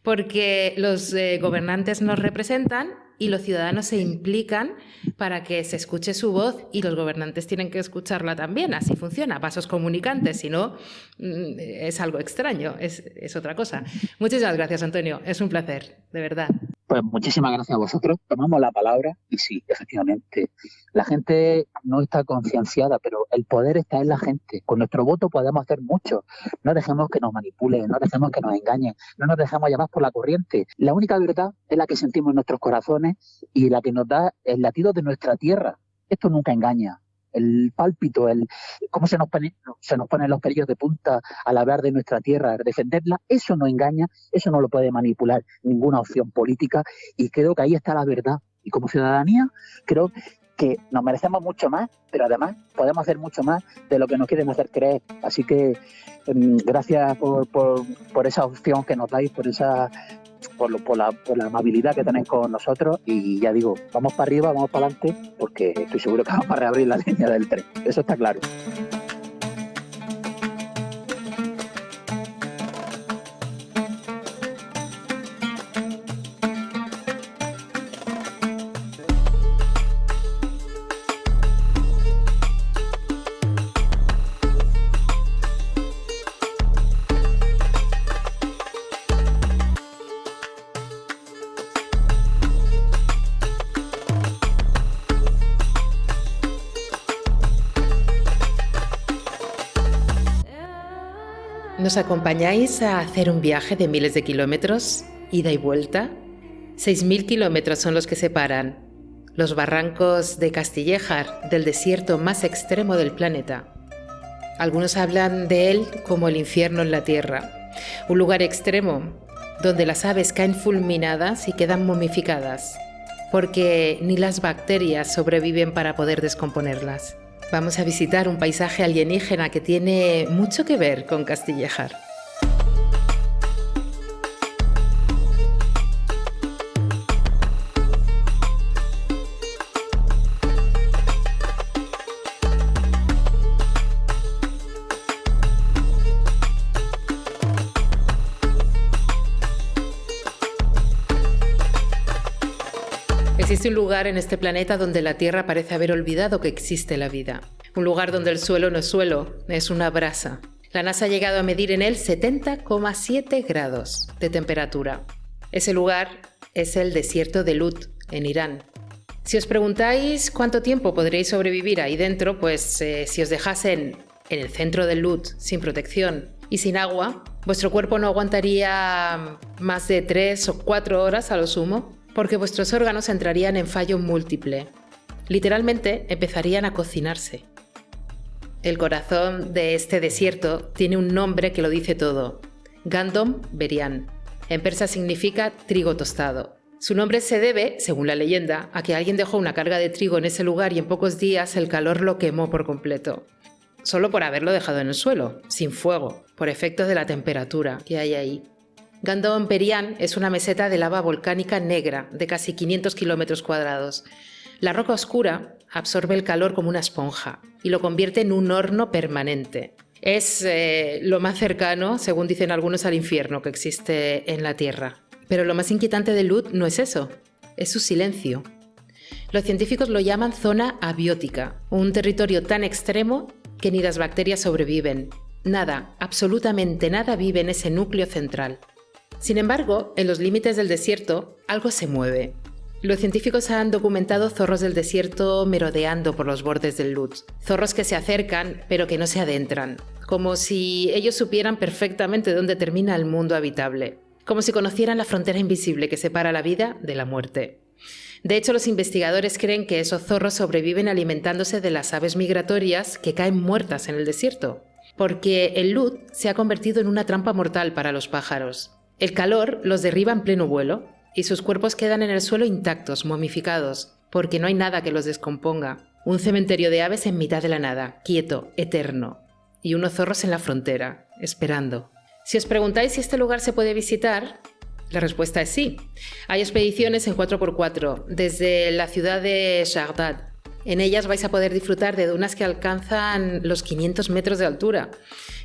Porque los gobernantes nos representan y los ciudadanos se implican para que se escuche su voz, y los gobernantes tienen que escucharla también. Así funciona, vasos comunicantes, si no es algo extraño, es otra cosa. Muchísimas gracias, Antonio, es un placer, de verdad. Pues muchísimas gracias a vosotros, tomamos la palabra y sí, efectivamente, la gente no está concienciada, pero el poder está en la gente. Con nuestro voto podemos hacer mucho. No dejemos que nos manipulen, no dejemos que nos engañen, no nos dejemos llevar por la corriente. La única verdad es la que sentimos en nuestros corazones y la que nos da el latido de nuestra tierra. Esto nunca engaña. El pálpito, cómo se nos ponen los pelillos de punta al hablar de nuestra tierra, al defenderla, eso no engaña, eso no lo puede manipular ninguna opción política, y creo que ahí está la verdad. Y como ciudadanía creo que nos merecemos mucho más, pero además podemos hacer mucho más de lo que nos quieren hacer creer. Así que gracias por esa opción que nos dais, por la amabilidad que tenéis con nosotros, y ya digo, vamos para arriba, vamos para adelante, porque estoy seguro que vamos a reabrir la línea del tren, eso está claro. ¿Nos acompañáis a hacer un viaje de miles de kilómetros, ida y vuelta? 6.000 kilómetros son los que separan los barrancos de Castillejar del desierto más extremo del planeta. Algunos hablan de él como el infierno en la tierra, un lugar extremo donde las aves caen fulminadas y quedan momificadas, porque ni las bacterias sobreviven para poder descomponerlas. Vamos a visitar un paisaje alienígena que tiene mucho que ver con Castillejar. Existe un lugar en este planeta donde la Tierra parece haber olvidado que existe la vida. Un lugar donde el suelo no es suelo, es una brasa. La NASA ha llegado a medir en él 70,7 grados de temperatura. Ese lugar es el desierto de Lut, en Irán. Si os preguntáis cuánto tiempo podréis sobrevivir ahí dentro, pues si os dejasen en el centro del Lut, sin protección y sin agua, vuestro cuerpo no aguantaría más de 3 o 4 horas a lo sumo, porque vuestros órganos entrarían en fallo múltiple. Literalmente empezarían a cocinarse. El corazón de este desierto tiene un nombre que lo dice todo: Gandom Berian. En persa significa trigo tostado. Su nombre se debe, según la leyenda, a que alguien dejó una carga de trigo en ese lugar y en pocos días el calor lo quemó por completo. Solo por haberlo dejado en el suelo, sin fuego, por efecto de la temperatura que hay ahí. Gandom Berian es una meseta de lava volcánica negra de casi 500 kilómetros cuadrados. La roca oscura absorbe el calor como una esponja y lo convierte en un horno permanente. Es lo más cercano, según dicen algunos, al infierno que existe en la Tierra. Pero lo más inquietante de Lut no es eso, es su silencio. Los científicos lo llaman zona abiótica, un territorio tan extremo que ni las bacterias sobreviven. Nada, absolutamente nada vive en ese núcleo central. Sin embargo, en los límites del desierto, algo se mueve. Los científicos han documentado zorros del desierto merodeando por los bordes del Lut. Zorros que se acercan, pero que no se adentran. Como si ellos supieran perfectamente dónde termina el mundo habitable. Como si conocieran la frontera invisible que separa la vida de la muerte. De hecho, los investigadores creen que esos zorros sobreviven alimentándose de las aves migratorias que caen muertas en el desierto. Porque el Lut se ha convertido en una trampa mortal para los pájaros. El calor los derriba en pleno vuelo y sus cuerpos quedan en el suelo intactos, momificados, porque no hay nada que los descomponga. Un cementerio de aves en mitad de la nada, quieto, eterno, y unos zorros en la frontera, esperando. Si os preguntáis si este lugar se puede visitar, la respuesta es sí. Hay expediciones en 4x4 desde la ciudad de Shagdad. En ellas vais a poder disfrutar de dunas que alcanzan los 500 metros de altura.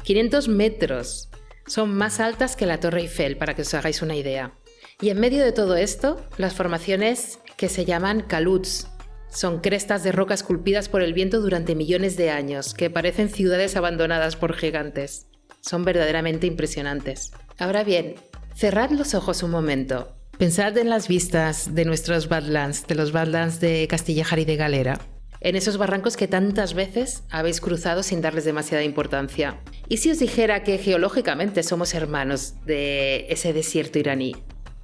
500 metros. Son más altas que la Torre Eiffel, para que os hagáis una idea. Y en medio de todo esto, las formaciones que se llaman caluts. Son crestas de roca esculpidas por el viento durante millones de años, que parecen ciudades abandonadas por gigantes. Son verdaderamente impresionantes. Ahora bien, cerrad los ojos un momento. Pensad en las vistas de nuestros Badlands, de los Badlands de Castillejar y de Galera. En esos barrancos que tantas veces habéis cruzado sin darles demasiada importancia. ¿Y si os dijera que geológicamente somos hermanos de ese desierto iraní?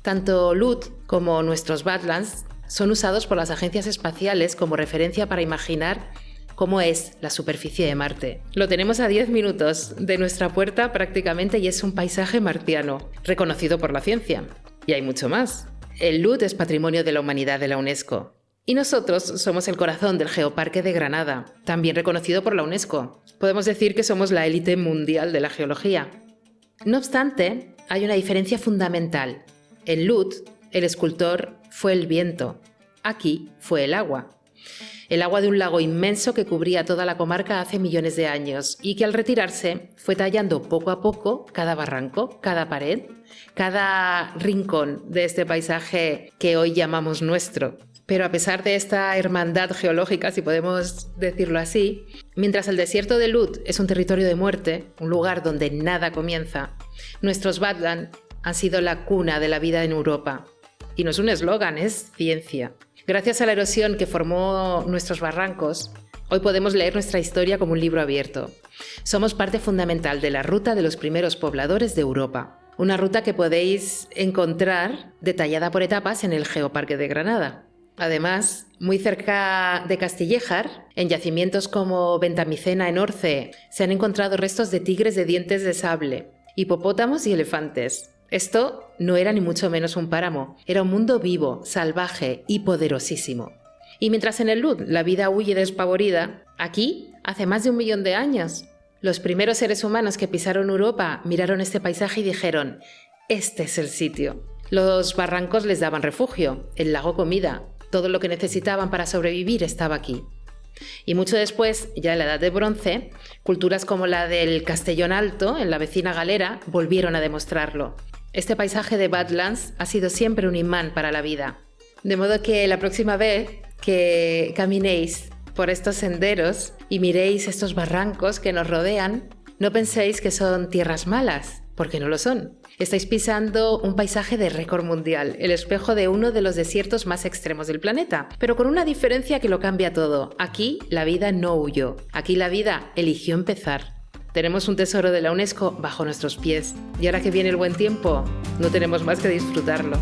Tanto Lut como nuestros Badlands son usados por las agencias espaciales como referencia para imaginar cómo es la superficie de Marte. Lo tenemos a 10 minutos de nuestra puerta prácticamente y es un paisaje marciano, reconocido por la ciencia. Y hay mucho más. El Lut es Patrimonio de la Humanidad de la UNESCO. Y nosotros somos el corazón del Geoparque de Granada, también reconocido por la UNESCO. Podemos decir que somos la élite mundial de la geología. No obstante, hay una diferencia fundamental. En Lut, el escultor fue el viento. Aquí fue el agua. El agua de un lago inmenso que cubría toda la comarca hace millones de años y que al retirarse fue tallando poco a poco cada barranco, cada pared, cada rincón de este paisaje que hoy llamamos nuestro. Pero a pesar de esta hermandad geológica, si podemos decirlo así, mientras el desierto de Lut es un territorio de muerte, un lugar donde nada comienza, nuestros Badlands han sido la cuna de la vida en Europa. Y no es un eslogan, es ciencia. Gracias a la erosión que formó nuestros barrancos, hoy podemos leer nuestra historia como un libro abierto. Somos parte fundamental de la ruta de los primeros pobladores de Europa. Una ruta que podéis encontrar detallada por etapas en el Geoparque de Granada. Además, muy cerca de Castillejar, en yacimientos como Ventamicena en Orce, se han encontrado restos de tigres de dientes de sable, hipopótamos y elefantes. Esto no era ni mucho menos un páramo, era un mundo vivo, salvaje y poderosísimo. Y mientras en el Lud la vida huye despavorida, aquí, hace más de 1.000.000 de años, los primeros seres humanos que pisaron Europa miraron este paisaje y dijeron: este es el sitio. Los barrancos les daban refugio, el lago comida, todo lo que necesitaban para sobrevivir estaba aquí. Y mucho después, ya en la Edad de Bronce, culturas como la del Castellón Alto, en la vecina Galera, volvieron a demostrarlo. Este paisaje de Badlands ha sido siempre un imán para la vida. De modo que la próxima vez que caminéis por estos senderos y miréis estos barrancos que nos rodean, no penséis que son tierras malas, porque no lo son. Estáis pisando un paisaje de récord mundial, el espejo de uno de los desiertos más extremos del planeta, pero con una diferencia que lo cambia todo. Aquí la vida no huyó, aquí la vida eligió empezar. Tenemos un tesoro de la UNESCO bajo nuestros pies, y ahora que viene el buen tiempo, no tenemos más que disfrutarlo.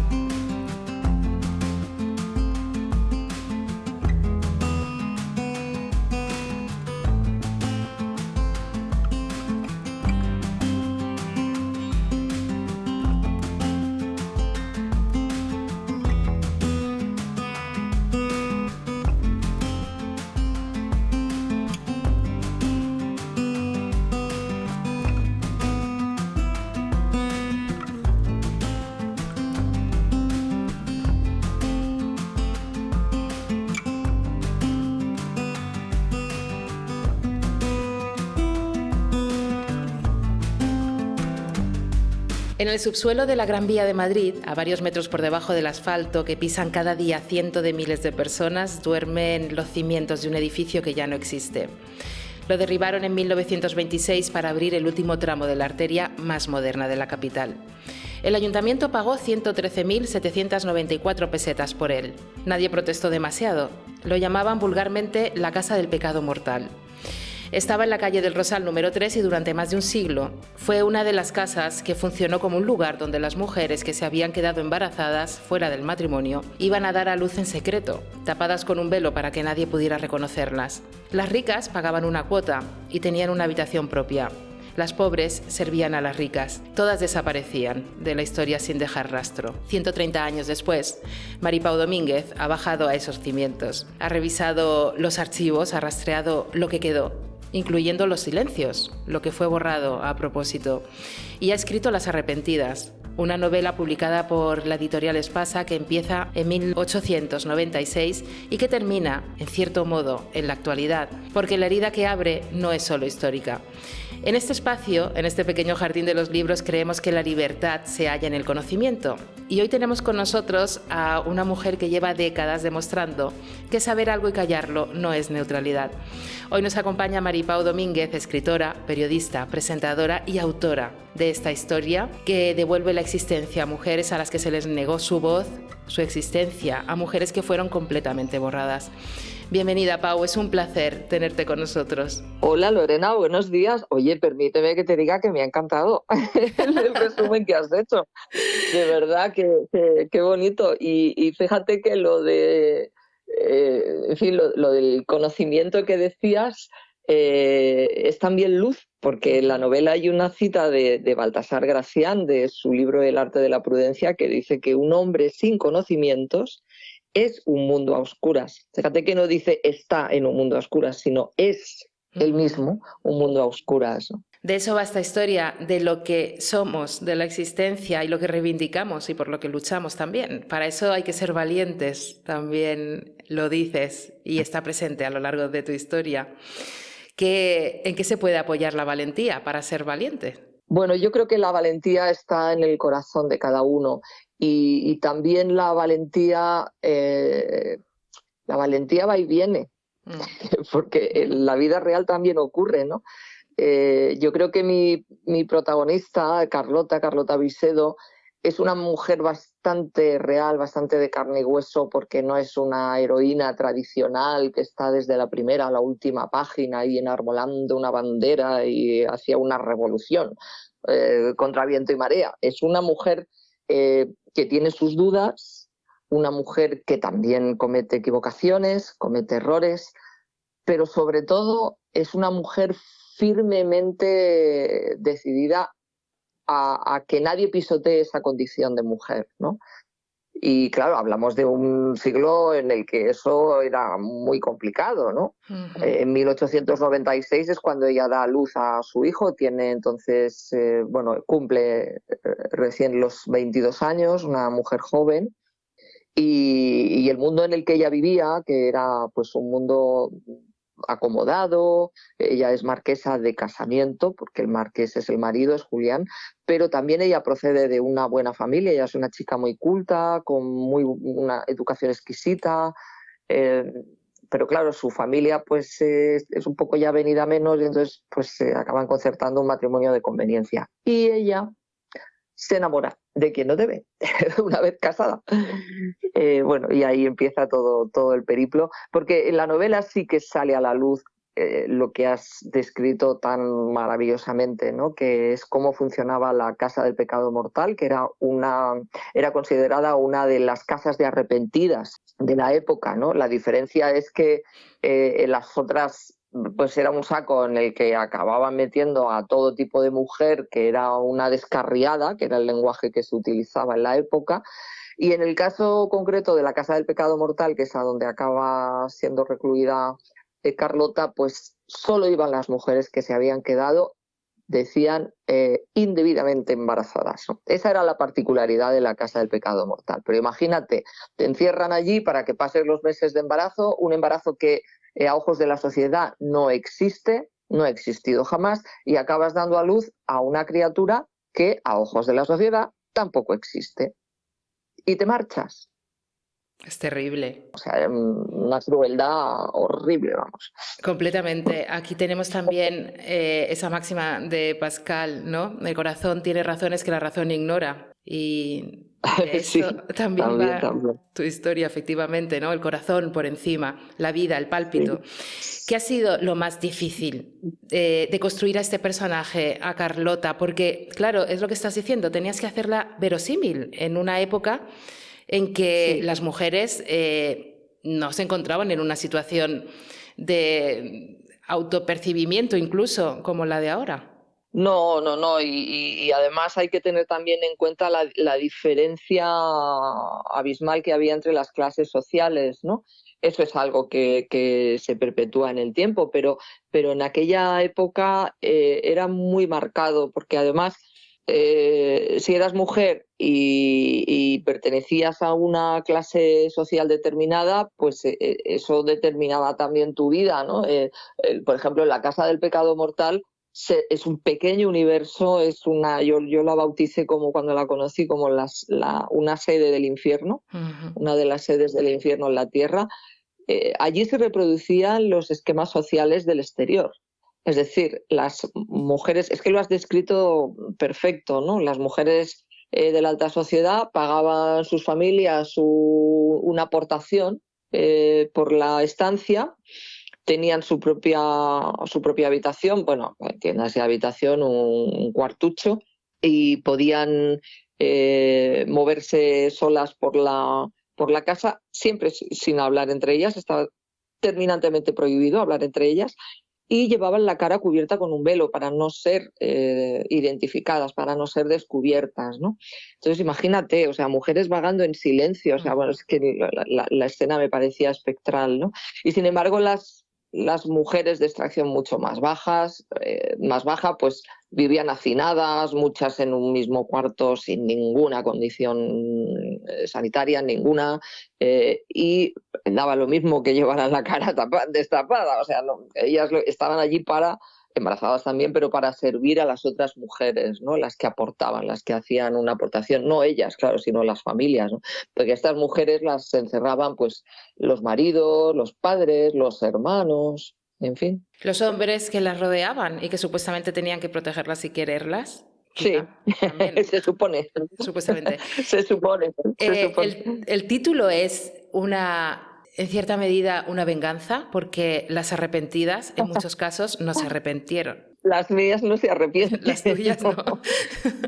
En el subsuelo de la Gran Vía de Madrid, a varios metros por debajo del asfalto que pisan cada día cientos de miles de personas, duermen los cimientos de un edificio que ya no existe. Lo derribaron en 1926 para abrir el último tramo de la arteria más moderna de la capital. El ayuntamiento pagó 113.794 pesetas por él. Nadie protestó demasiado. Lo llamaban vulgarmente la Casa del Pecado Mortal. Estaba en la calle del Rosal número 3 y durante más de un siglo fue una de las casas que funcionó como un lugar donde las mujeres que se habían quedado embarazadas fuera del matrimonio iban a dar a luz en secreto, tapadas con un velo para que nadie pudiera reconocerlas. Las ricas pagaban una cuota y tenían una habitación propia. Las pobres servían a las ricas. Todas desaparecían de la historia sin dejar rastro. 130 años después, Maripau Domínguez ha bajado a esos cimientos, ha revisado los archivos, ha rastreado lo que quedó, incluyendo los silencios, lo que fue borrado a propósito, y ha escrito Las Arrepentidas, una novela publicada por la editorial Espasa que empieza en 1896 y que termina, en cierto modo, en la actualidad, porque la herida que abre no es solo histórica. En este espacio, en este pequeño jardín de los libros, creemos que la libertad se halla en el conocimiento. Y hoy tenemos con nosotros a una mujer que lleva décadas demostrando que saber algo y callarlo no es neutralidad. Hoy nos acompaña Maripau Domínguez, escritora, periodista, presentadora y autora de esta historia que devuelve la existencia a mujeres a las que se les negó su voz, su existencia, a mujeres que fueron completamente borradas. Bienvenida, Pau, es un placer tenerte con nosotros. Hola, Lorena, buenos días. Oye, permíteme que te diga que me ha encantado el resumen que has hecho. De verdad, qué bonito. Y fíjate que lo de, en fin, lo del conocimiento que decías es también luz, porque en la novela hay una cita de Baltasar Gracián, de su libro El arte de la prudencia, que dice que un hombre sin conocimientos es un mundo a oscuras. Fíjate que no dice está en un mundo a oscuras, sino es él mismo un mundo a oscuras, ¿no? De eso va esta historia, de lo que somos, de la existencia y lo que reivindicamos y por lo que luchamos también. Para eso hay que ser valientes, también lo dices y está presente a lo largo de tu historia. ¿En qué se puede apoyar la valentía para ser valiente? Bueno, yo creo que la valentía está en el corazón de cada uno y también la valentía va y viene, porque en la vida real también ocurre, ¿no? Yo creo que mi protagonista, Carlota Bisedo, es una mujer bastante real, bastante de carne y hueso, porque no es una heroína tradicional que está desde la primera a la última página y enarbolando una bandera y hacia una revolución contra viento y marea. Es una mujer que tiene sus dudas, una mujer que también comete equivocaciones, comete errores, pero sobre todo es una mujer firmemente decidida a que nadie pisotee esa condición de mujer, ¿no? Y claro, hablamos de un siglo en el que eso era muy complicado, ¿no? En 1896 es cuando ella da a luz a su hijo, tiene entonces, cumple recién los 22 años, una mujer joven, y el mundo en el que ella vivía, que era pues un mundo acomodado, ella es marquesa de casamiento, porque el marqués es el marido, es Julián, pero también ella procede de una buena familia, ella es una chica muy culta, con una educación exquisita, pero claro, su familia pues es un poco ya venida menos y entonces pues se acaban concertando un matrimonio de conveniencia. Y ella se enamora de quien no debe, una vez casada. Y ahí empieza todo el periplo, porque en la novela sí que sale a la luz lo que has descrito tan maravillosamente, ¿no? Que es cómo funcionaba la Casa del Pecado Mortal, que era considerada una de las casas de arrepentidas de la época, ¿no? La diferencia es que en las otras pues era un saco en el que acababan metiendo a todo tipo de mujer, que era una descarriada, que era el lenguaje que se utilizaba en la época. Y en el caso concreto de la Casa del Pecado Mortal, que es a donde acaba siendo recluida Carlota, pues solo iban las mujeres que se habían quedado, decían, indebidamente embarazadas, ¿no? Esa era la particularidad de la Casa del Pecado Mortal. Pero imagínate, te encierran allí para que pases los meses de embarazo, un embarazo que a ojos de la sociedad no existe, no ha existido jamás, y acabas dando a luz a una criatura que a ojos de la sociedad tampoco existe. Y te marchas. Es terrible. O sea, una crueldad horrible, vamos. Completamente. Aquí tenemos también esa máxima de Pascal, ¿no? El corazón tiene razones que la razón ignora. Y de eso Sí, también va también. tu historia, efectivamente, ¿no? El corazón por encima, la vida, el pálpito. Sí. ¿Qué ha sido lo más difícil de construir a este personaje, a Carlota? Porque, claro, es lo que estás diciendo, tenías que hacerla verosímil en una época en que las mujeres no se encontraban en una situación de autopercibimiento incluso como la de ahora. No. Y además hay que tener también en cuenta la diferencia abismal que había entre las clases sociales, ¿no? Eso es algo que se perpetúa en el tiempo, pero en aquella época era muy marcado, porque además si eras mujer y pertenecías a una clase social determinada, pues eso determinaba también tu vida, ¿no? Por ejemplo, en la Casa del Pecado Mortal es un pequeño universo, yo la bauticé como cuando la conocí como una sede del infierno, una de las sedes del infierno en la tierra. Allí se reproducían los esquemas sociales del exterior. Es decir, las mujeres, es que lo has descrito perfecto, ¿no? Las mujeres de la alta sociedad pagaban sus familias una aportación por la estancia, tenían su propia habitación, bueno, tiendas de habitación, un cuartucho, y podían moverse solas por la casa, siempre sin hablar entre ellas, estaba terminantemente prohibido hablar entre ellas, y llevaban la cara cubierta con un velo para no ser identificadas, para no ser descubiertas, ¿no? Entonces imagínate, o sea, mujeres vagando en silencio, o sea, bueno, es que la escena me parecía espectral, ¿no? Y sin embargo las mujeres de extracción mucho más baja, pues vivían hacinadas, muchas en un mismo cuarto sin ninguna condición sanitaria, ninguna, y daba lo mismo que llevaran la cara destapada, o sea, no, ellas estaban allí embarazadas también, pero para servir a las otras mujeres, ¿no? Las que aportaban, las que hacían una aportación, no ellas, claro, sino las familias, ¿no? Porque estas mujeres las encerraban pues los maridos, los padres, los hermanos, en fin. Los hombres que las rodeaban y que supuestamente tenían que protegerlas y quererlas, Sí, quizá también. se supone. Supuestamente. Se supone. El título es en cierta medida una venganza, porque las arrepentidas en muchos casos no se arrepintieron. Las mías no se arrepienten. Las tuyas no.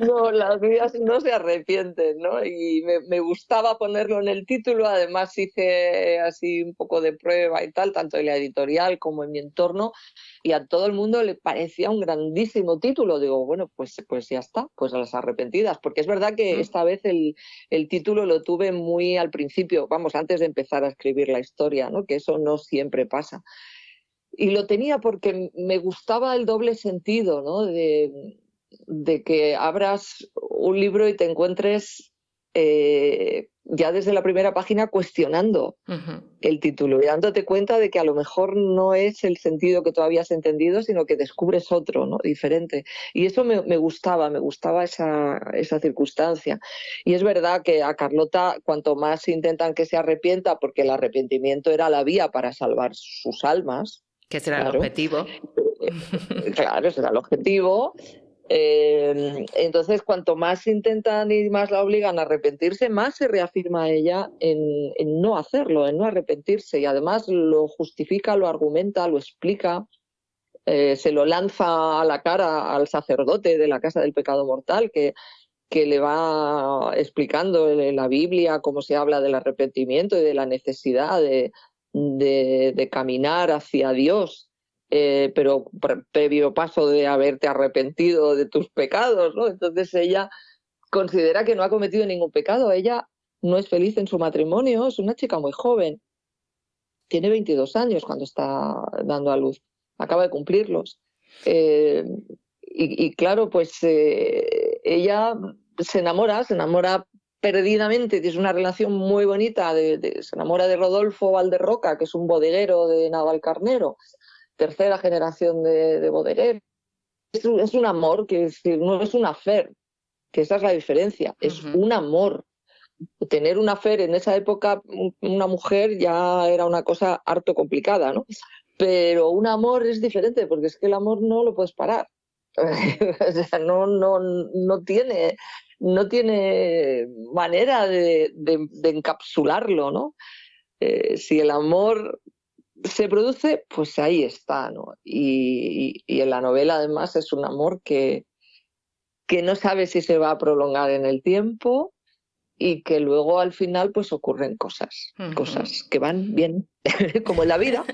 No, las mías no se arrepienten, ¿no? Y me gustaba ponerlo en el título, además hice así un poco de prueba y tal, tanto en la editorial como en mi entorno, y a todo el mundo le parecía un grandísimo título. Digo, bueno, pues ya está, pues a las arrepentidas, porque es verdad que esta vez el título lo tuve muy al principio, vamos, antes de empezar a escribir la historia, ¿no? Que eso no siempre pasa. Y lo tenía porque me gustaba el doble sentido, ¿no? De que abras un libro y te encuentres ya desde la primera página cuestionando el título y dándote cuenta de que a lo mejor no es el sentido que tú habías entendido, sino que descubres otro, ¿no? Diferente. Y eso me gustaba esa circunstancia. Y es verdad que a Carlota, cuanto más intentan que se arrepienta, porque el arrepentimiento era la vía para salvar sus almas, Que será el claro. objetivo. Claro, ese era el objetivo. Entonces, cuanto más intentan y más la obligan a arrepentirse, más se reafirma ella en no hacerlo, en no arrepentirse. Y además lo justifica, lo argumenta, lo explica, se lo lanza a la cara al sacerdote de la Casa del Pecado Mortal, que le va explicando en la Biblia cómo se habla del arrepentimiento y de la necesidad de caminar hacia Dios, pero previo paso de haberte arrepentido de tus pecados, ¿no? Entonces ella considera que no ha cometido ningún pecado. Ella no es feliz en su matrimonio, es una chica muy joven, tiene 22 años cuando está dando a luz, acaba de cumplirlos. Y claro, pues ella se enamora perdidamente, es una relación muy bonita, se enamora de Rodolfo Valderroca, que es un bodeguero de Navalcarnero, tercera generación de bodeguero. Es un amor, que no es un affair, que esa es la diferencia, es un amor. Tener una affair en esa época, una mujer ya era una cosa harto complicada, ¿no? Pero un amor es diferente, porque es que el amor no lo puedes parar. O sea, no tiene manera de encapsularlo, ¿no? Si el amor se produce, pues ahí está, ¿no? Y en la novela además es un amor que no sabe si se va a prolongar en el tiempo y que luego al final pues ocurren cosas que van bien, como en la vida.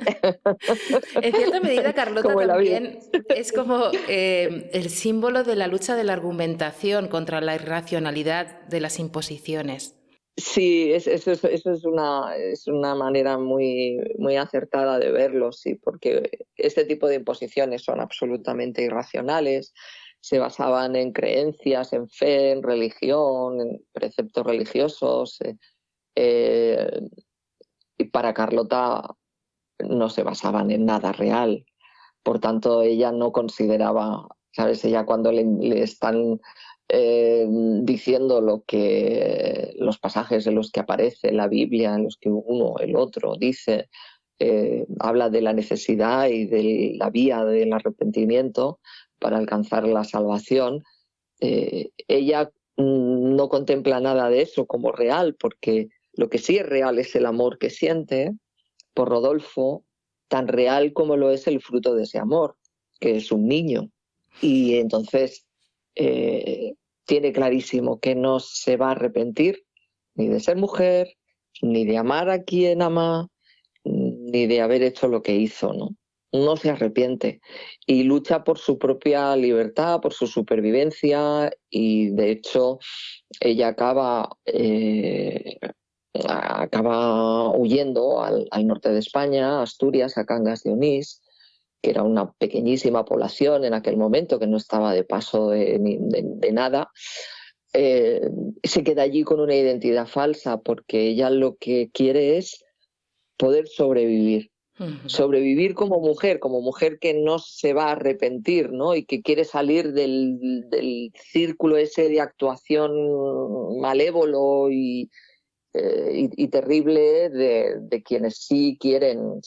En cierta medida, Carlota Como en la vida. también es como el símbolo de la lucha de la argumentación contra la irracionalidad de las imposiciones. Sí, eso es una manera muy, muy acertada de verlo, sí, porque este tipo de imposiciones son absolutamente irracionales, se basaban en creencias, en fe, en religión, en preceptos religiosos, y para Carlota no se basaban en nada real. Por tanto, ella no consideraba, ¿sabes? Ella cuando le están diciendo los pasajes en los que aparece la Biblia, en los que uno, el otro, dice, habla de la necesidad y de la vía del arrepentimiento para alcanzar la salvación, ella no contempla nada de eso como real, porque lo que sí es real es el amor que siente por Rodolfo, tan real como lo es el fruto de ese amor, que es un niño. Y entonces tiene clarísimo que no se va a arrepentir ni de ser mujer, ni de amar a quien ama, ni de haber hecho lo que hizo, ¿no? No se arrepiente y lucha por su propia libertad, por su supervivencia, y de hecho ella acaba huyendo al norte de España, a Asturias, a Cangas de Onís, que era una pequeñísima población en aquel momento, que no estaba de paso de nada. Se queda allí con una identidad falsa, porque ella lo que quiere es poder sobrevivir. Sobrevivir como mujer que no se va a arrepentir, ¿no? Y que quiere salir del círculo ese de actuación malévolo y terrible de quienes sí quieren,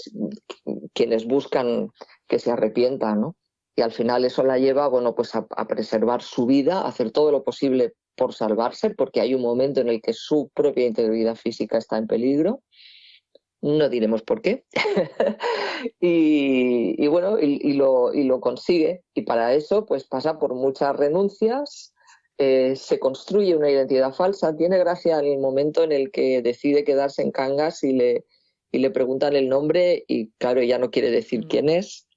quienes buscan que se arrepienta, ¿no? Y al final eso la lleva, bueno, pues a preservar su vida, a hacer todo lo posible por salvarse, porque hay un momento en el que su propia integridad física está en peligro, no diremos por qué. Y bueno, y lo consigue. Y para eso pues pasa por muchas renuncias, se construye una identidad falsa. Tiene gracia el momento en el que decide quedarse en Cangas y le preguntan el nombre y claro, ella no quiere decir quién es,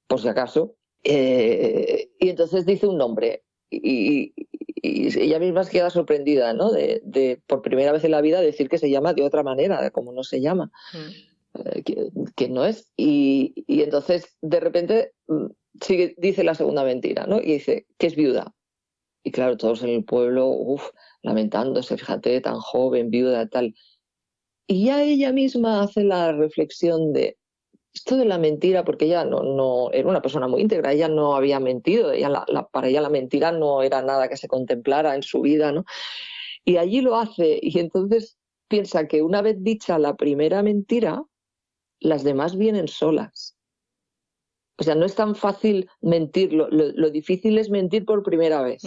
por si acaso. Y entonces dice un nombre y ella misma se queda sorprendida, ¿no? Por primera vez en la vida decir que se llama de otra manera, de como no se llama, que no es. Y entonces de repente dice la segunda mentira, ¿no? Y dice que es viuda. Y claro, todos en el pueblo, lamentándose, fíjate, tan joven, viuda, tal. Y ya ella misma hace la reflexión de esto de la mentira, porque ella no era una persona muy íntegra, ella no había mentido, para ella la mentira no era nada que se contemplara en su vida, ¿no? Y allí lo hace, y entonces piensa que una vez dicha la primera mentira, las demás vienen solas. O sea, no es tan fácil mentir, lo difícil es mentir por primera vez.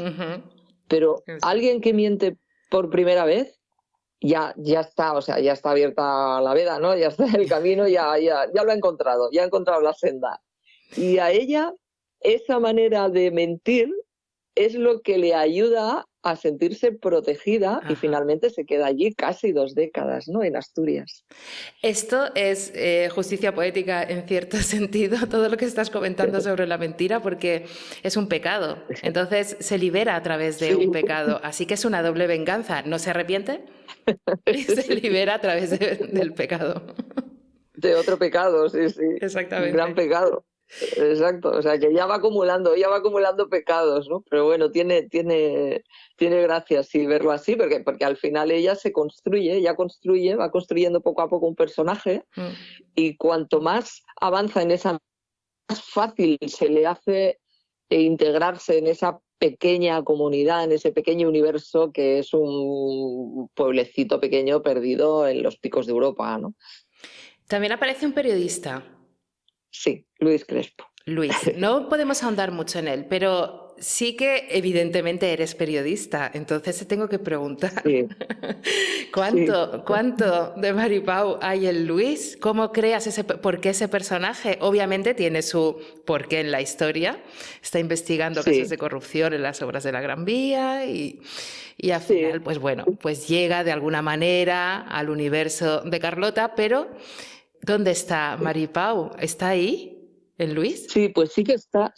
Pero alguien que miente por primera vez, ya está, o sea, ya está abierta la veda, ¿no? Ya está el camino, ya lo ha encontrado la senda. Y a ella, esa manera de mentir es lo que le ayuda a sentirse protegida. Ajá. Y finalmente se queda allí casi 2 décadas, ¿no? En Asturias. Esto es justicia poética en cierto sentido, todo lo que estás comentando sobre la mentira, porque es un pecado. Entonces se libera a través de un pecado. Así que es una doble venganza. ¿No se arrepiente? Y se libera a través del pecado. De otro pecado, sí. Exactamente. Un gran pecado. Exacto, o sea que ya va acumulando pecados, ¿no? Pero bueno, tiene gracia sí verlo así, porque al final ella va construyendo poco a poco un personaje, y cuanto más avanza en esa, más fácil se le hace integrarse en esa pequeña comunidad, en ese pequeño universo que es un pueblecito pequeño perdido en los picos de Europa, ¿no? También aparece un periodista. Sí, Luis Crespo. Luis, no podemos ahondar mucho en él, pero sí que evidentemente eres periodista, entonces te tengo que preguntar, sí. ¿Cuánto de Maripau hay en Luis? ¿Cómo creas por qué ese personaje? Obviamente tiene su porqué en la historia, está investigando casos de corrupción en las obras de la Gran Vía y al final, pues bueno, pues llega de alguna manera al universo de Carlota, pero ¿dónde está Maripau? ¿Está ahí? ¿En Luis? Sí, pues sí que está.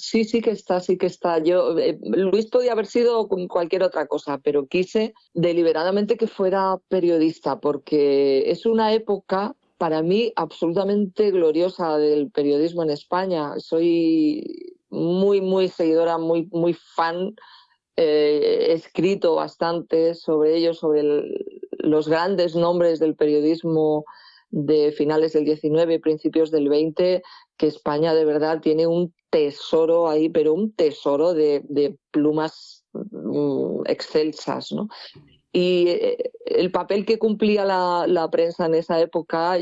Luis podía haber sido cualquier otra cosa, pero quise deliberadamente que fuera periodista, porque es una época para mí absolutamente gloriosa del periodismo en España. Soy muy, muy seguidora, muy, muy fan. He escrito bastante sobre ello, sobre los grandes nombres del periodismo de finales del 19, principios del 20, que España de verdad tiene un tesoro ahí, pero un tesoro de plumas excelsas, ¿no? Y el papel que cumplía la prensa en esa época,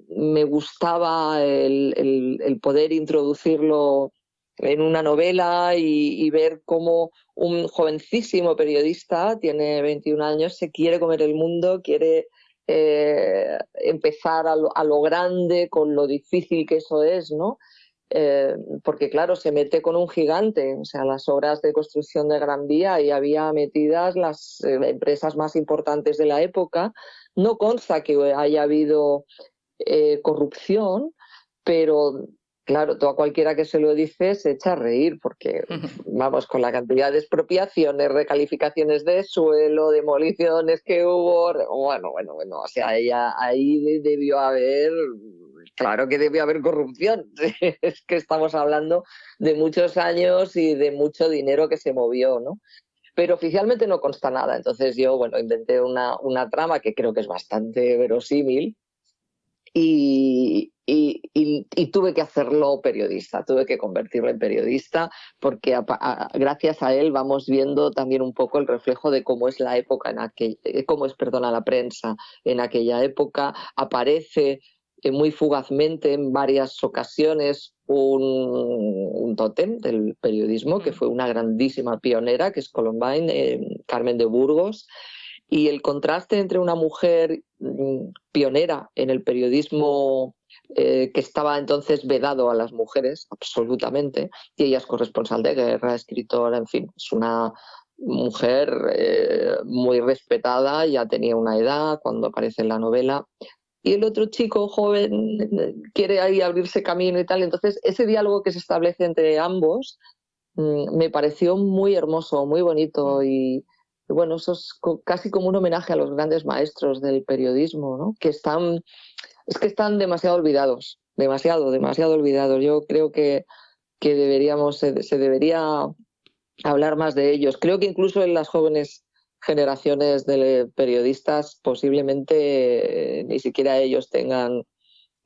me gustaba el poder introducirlo en una novela y ver cómo un jovencísimo periodista, tiene 21 años, se quiere comer el mundo, quiere empezar a lo grande, con lo difícil que eso es, ¿no? Porque claro, se mete con un gigante, o sea, las obras de construcción de Gran Vía, y había metidas las empresas más importantes de la época. No consta que haya habido corrupción, pero claro, todo a cualquiera que se lo dice se echa a reír, porque vamos, con la cantidad de expropiaciones, recalificaciones de suelo, demoliciones que hubo, bueno, o sea, ahí debió haber, claro que debió haber corrupción. Es que estamos hablando de muchos años y de mucho dinero que se movió, ¿no? Pero oficialmente no consta nada. Entonces yo, bueno, inventé una trama que creo que es bastante verosímil, y tuve que hacerlo periodista, tuve que convertirlo en periodista, porque gracias a él vamos viendo también un poco el reflejo de cómo es la época la prensa en aquella época. Aparece muy fugazmente en varias ocasiones un tótem del periodismo, que fue una grandísima pionera, que es Columbine, Carmen de Burgos. Y el contraste entre una mujer pionera en el periodismo que estaba entonces vedado a las mujeres, absolutamente, y ella es corresponsal de guerra, escritora, en fin, es una mujer muy respetada, ya tenía una edad cuando aparece en la novela, y el otro chico joven quiere ahí abrirse camino y tal, entonces ese diálogo que se establece entre ambos me pareció muy hermoso, muy bonito y bueno, eso es casi como un homenaje a los grandes maestros del periodismo, ¿no? Es que están demasiado olvidados, demasiado olvidados. Yo creo que se debería hablar más de ellos. Creo que incluso en las jóvenes generaciones de periodistas posiblemente ni siquiera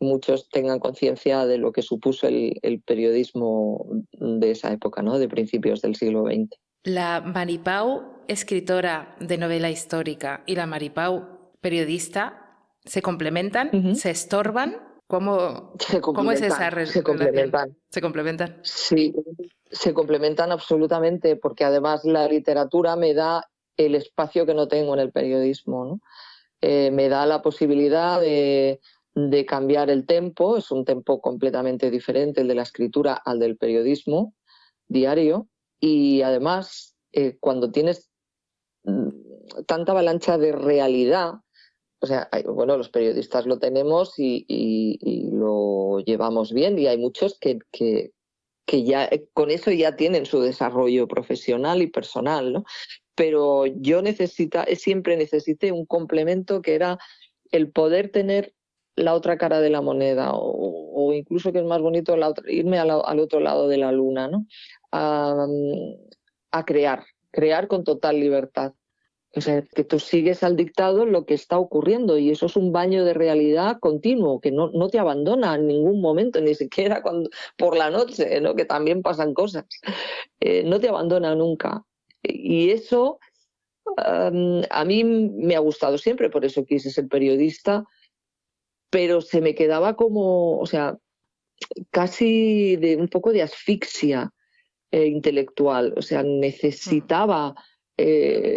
muchos tengan conciencia de lo que supuso el periodismo de esa época, ¿no? De principios del siglo XX. La Maripau, escritora de novela histórica, y la Maripau, periodista, ¿se complementan? ¿Se estorban? ¿Cómo es esa relación? ¿Se complementan? Sí, se complementan absolutamente, porque además la literatura me da el espacio que no tengo en el periodismo, ¿no? Me da la posibilidad de cambiar el tempo, es un tempo completamente diferente el de la escritura al del periodismo diario, y además cuando tienes tanta avalancha de realidad, o sea, bueno, los periodistas lo tenemos y lo llevamos bien, y hay muchos que ya con eso ya tienen su desarrollo profesional y personal, ¿no? Pero yo siempre necesité un complemento que era el poder tener la otra cara de la moneda o incluso, que es más bonito, irme al otro lado de la luna, ¿no? A crear con total libertad. O sea, que tú sigues al dictado lo que está ocurriendo y eso es un baño de realidad continuo, que no te abandona en ningún momento, ni siquiera por la noche, ¿no? Que también pasan cosas. No te abandona nunca. Y eso a mí me ha gustado siempre, por eso quise ser periodista, pero se me quedaba como, o sea, casi de un poco de asfixia intelectual. O sea,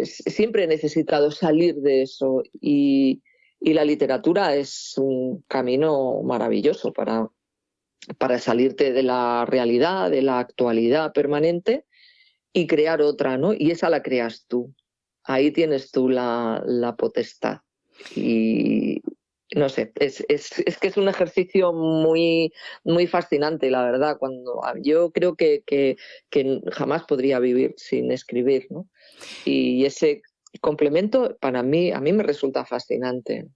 siempre he necesitado salir de eso y la literatura es un camino maravilloso para salirte de la realidad, de la actualidad permanente y crear otra, ¿no? Y esa la creas tú. Ahí tienes tú la potestad. Y no sé, es que es un ejercicio muy, muy fascinante, la verdad. Yo creo que jamás podría vivir sin escribir, ¿no? Y ese complemento a mí me resulta fascinante.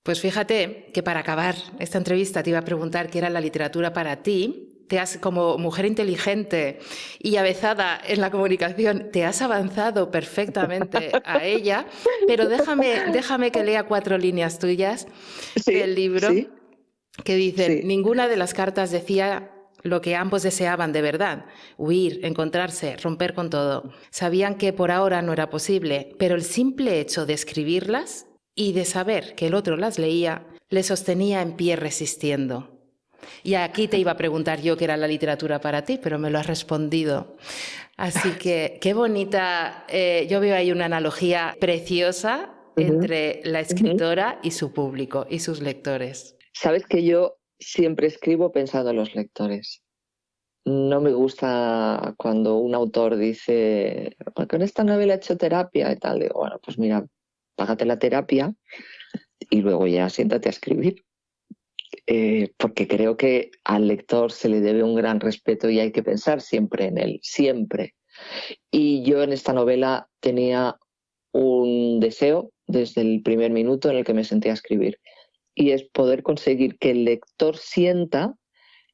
Pues fíjate que para acabar esta entrevista te iba a preguntar qué era la literatura para ti. Como mujer inteligente y avezada en la comunicación, te has avanzado perfectamente a ella, pero déjame que lea 4 líneas tuyas del libro que dicen: ninguna de las cartas decía lo que ambos deseaban de verdad: huir, encontrarse, romper con todo. Sabían que por ahora no era posible, pero el simple hecho de escribirlas y de saber que el otro las leía le sostenía en pie resistiendo. Y aquí te iba a preguntar yo qué era la literatura para ti, pero me lo has respondido. Así que qué bonita, yo veo ahí una analogía preciosa entre la escritora y su público y sus lectores. Sabes que yo siempre escribo pensando en los lectores. No me gusta cuando un autor dice, con esta novela he hecho terapia y tal. Digo, bueno, pues mira, págate la terapia y luego ya siéntate a escribir. Porque creo que al lector se le debe un gran respeto y hay que pensar siempre en él, siempre. Y yo en esta novela tenía un deseo desde el primer minuto en el que me senté a escribir, y es poder conseguir que el lector sienta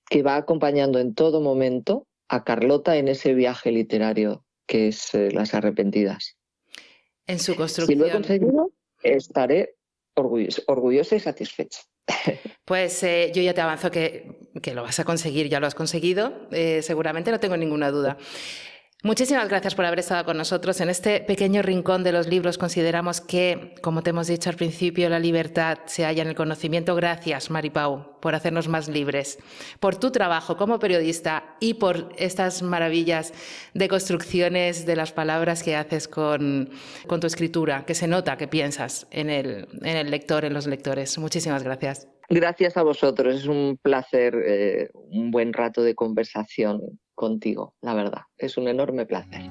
que va acompañando en todo momento a Carlota en ese viaje literario que es Las Arrepentidas. En su construcción. Si lo he conseguido, estaré orgullosa y satisfecha. Pues yo ya te avanzo que lo vas a conseguir, ya lo has conseguido, seguramente, no tengo ninguna duda. Muchísimas gracias por haber estado con nosotros. En este pequeño rincón de los libros consideramos que, como te hemos dicho al principio, la libertad se halla en el conocimiento. Gracias, Mari Pau, por hacernos más libres, por tu trabajo como periodista y por estas maravillas de construcciones de las palabras que haces con tu escritura, que se nota que piensas en el lector, en los lectores. Muchísimas gracias. Gracias a vosotros, es un placer, un buen rato de conversación contigo, la verdad, es un enorme placer.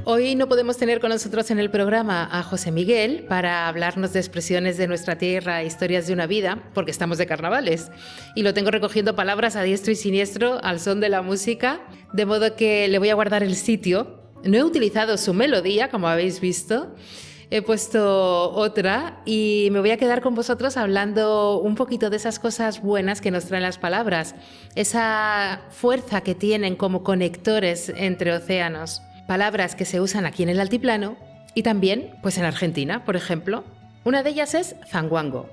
Hoy no podemos tener con nosotros en el programa a José Miguel para hablarnos de expresiones de nuestra tierra, historias de una vida, porque estamos de carnavales. Y lo tengo recogiendo palabras a diestro y siniestro al son de la música, de modo que le voy a guardar el sitio. No he utilizado su melodía, como habéis visto. He puesto otra y me voy a quedar con vosotros hablando un poquito de esas cosas buenas que nos traen las palabras, esa fuerza que tienen como conectores entre océanos. Palabras que se usan aquí en el altiplano y también pues en Argentina, por ejemplo. Una de ellas es zanguango.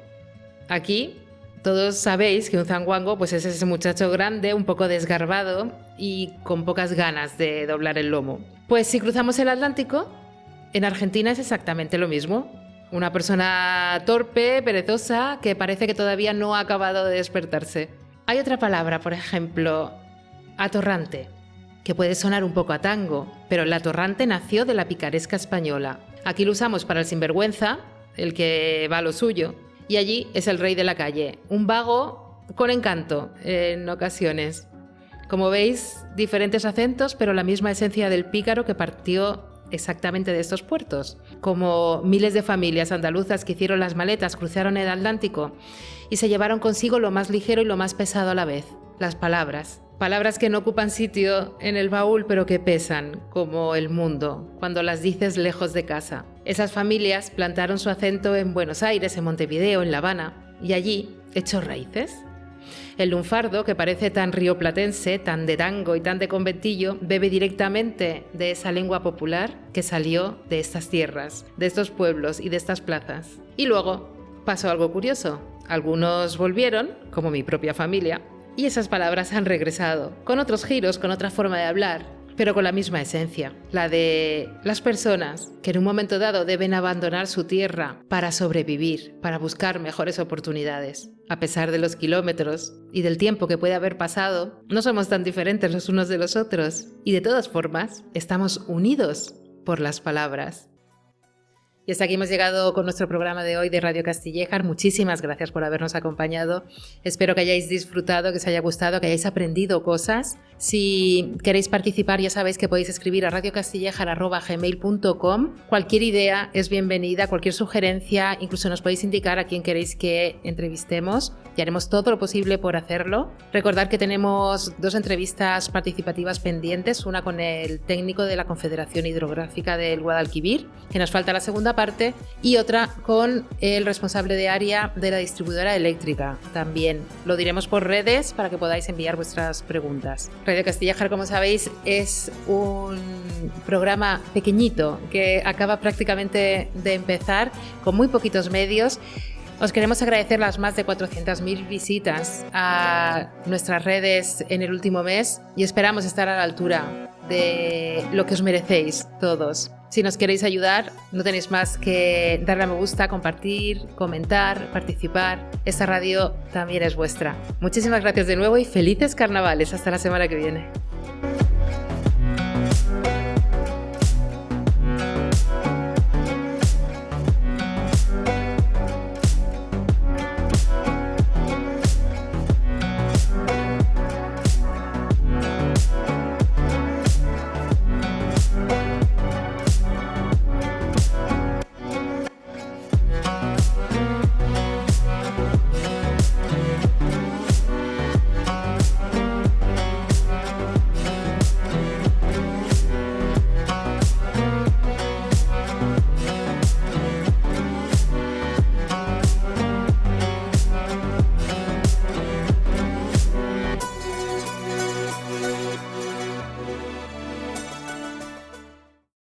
Aquí todos sabéis que un zanguango pues es ese muchacho grande, un poco desgarbado y con pocas ganas de doblar el lomo. Pues si cruzamos el Atlántico, en Argentina es exactamente lo mismo. Una persona torpe, perezosa, que parece que todavía no ha acabado de despertarse. Hay otra palabra, por ejemplo, atorrante, que puede sonar un poco a tango, pero el atorrante nació de la picaresca española. Aquí lo usamos para el sinvergüenza, el que va a lo suyo, y allí es el rey de la calle, un vago con encanto en ocasiones. Como veis, diferentes acentos, pero la misma esencia del pícaro que partió exactamente de estos puertos. Como miles de familias andaluzas que hicieron las maletas, cruzaron el Atlántico y se llevaron consigo lo más ligero y lo más pesado a la vez, las palabras. Palabras que no ocupan sitio en el baúl, pero que pesan, como el mundo, cuando las dices lejos de casa. Esas familias plantaron su acento en Buenos Aires, en Montevideo, en La Habana, y allí echó raíces. El lunfardo, que parece tan rioplatense, tan de tango y tan de conventillo, bebe directamente de esa lengua popular que salió de estas tierras, de estos pueblos y de estas plazas. Y luego pasó algo curioso. Algunos volvieron, como mi propia familia, y esas palabras han regresado, con otros giros, con otra forma de hablar, pero con la misma esencia, la de las personas que en un momento dado deben abandonar su tierra para sobrevivir, para buscar mejores oportunidades. A pesar de los kilómetros y del tiempo que puede haber pasado, no somos tan diferentes los unos de los otros, y de todas formas, estamos unidos por las palabras. Y hasta aquí hemos llegado con nuestro programa de hoy de Radio Castillejar. Muchísimas gracias por habernos acompañado. Espero que hayáis disfrutado, que os haya gustado, que hayáis aprendido cosas. Si queréis participar, ya sabéis que podéis escribir a radiocastillejar@gmail.com. Cualquier idea es bienvenida, cualquier sugerencia, incluso nos podéis indicar a quién queréis que entrevistemos y haremos todo lo posible por hacerlo. Recordad que tenemos 2 entrevistas participativas pendientes, una con el técnico de la Confederación Hidrográfica del Guadalquivir, que nos falta la segunda parte, y otra con el responsable de área de la distribuidora eléctrica. También lo diremos por redes para que podáis enviar vuestras preguntas. Radio Castillejar, como sabéis, es un programa pequeñito que acaba prácticamente de empezar con muy poquitos medios. Os queremos agradecer las más de 400.000 visitas a nuestras redes en el último mes y esperamos estar a la altura de lo que os merecéis todos. Si nos queréis ayudar, no tenéis más que darle a me gusta, compartir, comentar, participar. Esta radio también es vuestra. Muchísimas gracias de nuevo y felices carnavales. Hasta la semana que viene.